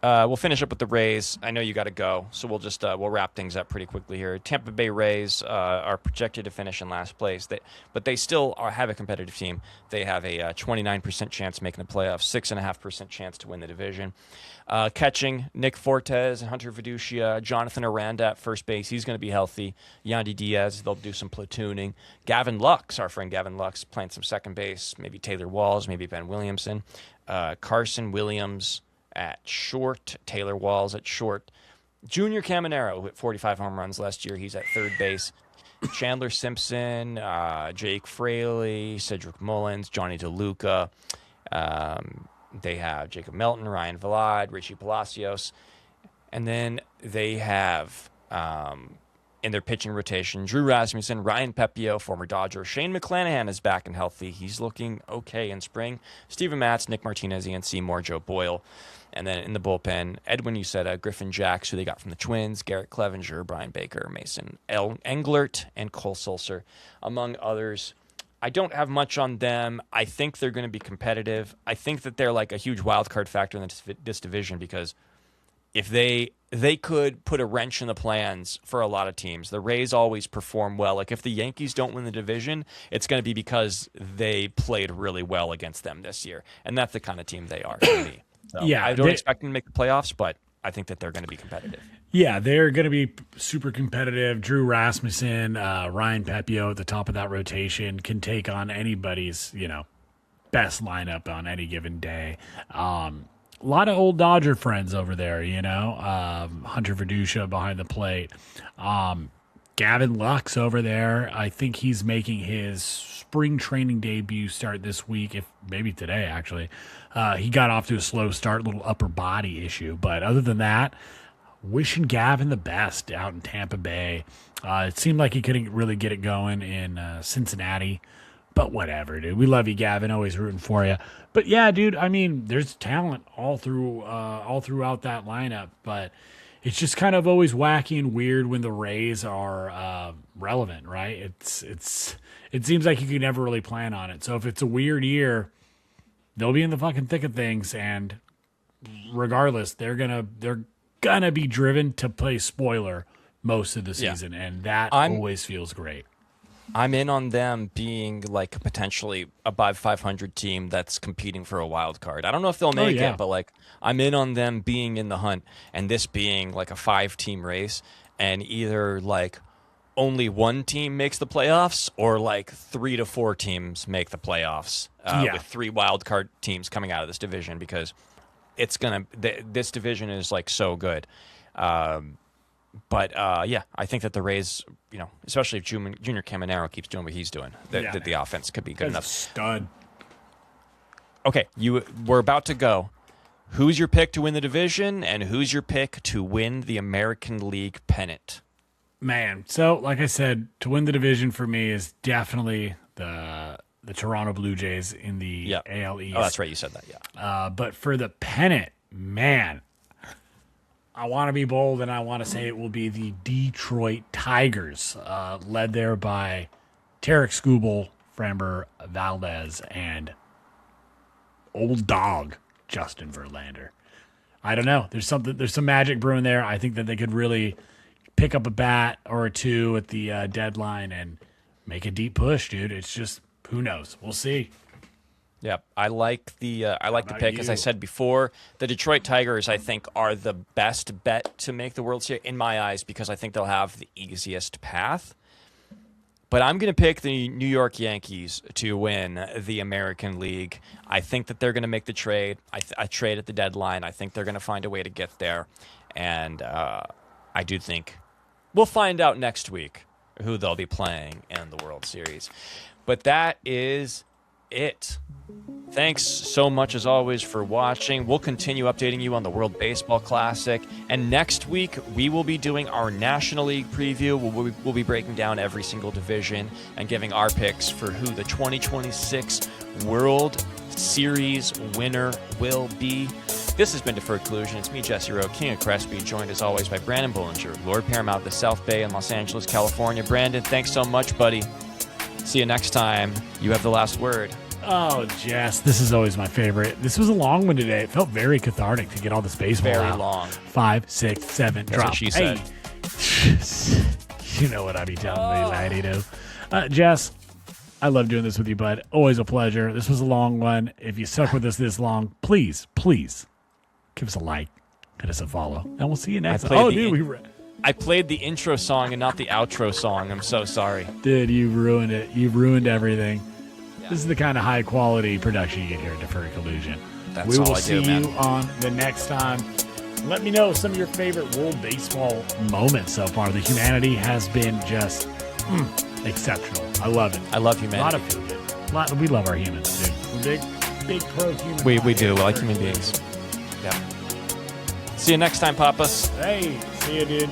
Speaker 1: We'll finish up with the Rays. I know you got to go, so we'll wrap things up pretty quickly here. Tampa Bay Rays are projected to finish in last place, but they still have a competitive team. They have a 29% chance of making the playoffs, 6.5% chance to win the division. Catching, Nick Fortes and Hunter Fiducia, Jonathan Aranda at first base. He's going to be healthy. Yandy Diaz, they'll do some platooning. Gavin Lux, our friend Gavin Lux, playing some second base. Maybe Taylor Walls, maybe Ben Williamson. Carson Williams at short, Taylor Walls at short. Junior Caminero hit 45 home runs last year. He's at third base. Chandler Simpson, Jake Fraley, Cedric Mullins, Johnny DeLuca. They have Jacob Melton, Ryan Vilade, Richie Palacios. And then they have, in their pitching rotation, Drew Rasmussen, Ryan Pepio, former Dodger. Shane McClanahan is back and healthy. He's looking okay in spring. Steven Matz, Nick Martinez, Ian Seymour, Joe Boyle. And then in the bullpen, Edwin Uceta, Griffin Jacks, who they got from the Twins, Garrett Clevenger, Brian Baker, Mason Englert, and Cole Sulser, among others. I don't have much on them. I think they're going to be competitive. I think that they're like a huge wild card factor in this division because if they could put a wrench in the plans for a lot of teams. The Rays always perform well. Like if the Yankees don't win the division, it's going to be because they played really well against them this year. And that's the kind of team they are for me. So
Speaker 2: yeah,
Speaker 1: I don't expect them to make the playoffs, but I think that they're going to be competitive.
Speaker 2: Yeah, they're going to be super competitive. Drew Rasmussen, Ryan Pepio at the top of that rotation can take on anybody's, best lineup on any given day. A lot of old Dodger friends over there, Hunter Verduccia behind the plate. Gavin Lux over there. I think he's making his spring training debut start this week, if maybe today, actually. He got off to a slow start, little upper body issue. But other than that, wishing Gavin the best out in Tampa Bay. It seemed like he couldn't really get it going in Cincinnati. But whatever, dude. We love you, Gavin. Always rooting for you. But yeah, dude. I mean, there's talent all throughout that lineup. But it's just kind of always wacky and weird when the Rays are relevant, right? It seems like you can never really plan on it. So if it's a weird year, they'll be in the fucking thick of things. And regardless, they're gonna be driven to play spoiler most of the season, and that always feels great.
Speaker 1: I'm in on them being like a potentially above 500 team that's competing for a wild card. I don't know if they'll make it, but like I'm in on them being in the hunt, and this being like a 5-team race, and either like only one team makes the playoffs or like 3 to 4 teams make the playoffs with 3 wild card teams coming out of this division, because it's gonna. This division is like so good. But yeah, I think that the Rays, especially if Junior Caminero keeps doing what he's doing, that the offense could be good enough.
Speaker 2: Stud.
Speaker 1: Okay, we're about to go. Who's your pick to win the division, and who's your pick to win the American League pennant?
Speaker 2: Man, so like I said, to win the division for me is definitely the Toronto Blue Jays in the AL East.
Speaker 1: Oh, that's right, you said that. Yeah.
Speaker 2: But for the pennant, man, I want to be bold, and I want to say it will be the Detroit Tigers, led there by Tarek Skubal, Framber Valdez, and old dog Justin Verlander. I don't know. There's some magic brewing there. I think that they could really pick up a bat or two at the deadline and make a deep push, dude. It's just, who knows? We'll see.
Speaker 1: Yeah, I like the pick.
Speaker 2: you?
Speaker 1: As I said before, the Detroit Tigers, I think, are the best bet to make the World Series in my eyes because I think they'll have the easiest path. But I'm going to pick the New York Yankees to win the American League. I think that they're going to make the trade. I trade at the deadline. I think they're going to find a way to get there. And I do think we'll find out next week who they'll be playing in the World Series. But that is it. Thanks so much, as always, for watching. We'll continue updating you on the World Baseball Classic. And next week, we will be doing our National League preview. We'll be breaking down every single division and giving our picks for who the 2026 World Series winner will be. This has been Deferred Collusion. It's me, Jesse Rowe, King of Crespi, joined as always by Branden Bullinger, Lord Paramount of the South Bay in Los Angeles, California. Branden, thanks so much, buddy. See you next time. You have the last word.
Speaker 2: Oh, Jess, this is always my favorite. This was a long one today. It felt very cathartic to get all this baseball
Speaker 1: Very
Speaker 2: out.
Speaker 1: long.
Speaker 2: 5, 6, 7,
Speaker 1: That's
Speaker 2: drop.
Speaker 1: what she said.
Speaker 2: Hey. You know what I be telling me, laddie. Jess, I love doing this with you, bud. Always a pleasure. This was a long one. If you stuck with us this long, please give us a like, hit us a follow, and we'll see you next time.
Speaker 1: I played the intro song and not the outro song. I'm so sorry.
Speaker 2: Dude, you ruined it. You ruined everything. This is the kind of high-quality production you get here at Deferred Collusion.
Speaker 1: That's all I do, man.
Speaker 2: We will see you on the next time. Let me know some of your favorite World Baseball moments so far. The humanity has been just exceptional. I love it.
Speaker 1: I love humanity.
Speaker 2: A lot of feel good. We love our humans, dude. We're big pro-human.
Speaker 1: We do. We like human beings. Yeah. See you next time, Papas.
Speaker 2: Hey, see you, dude.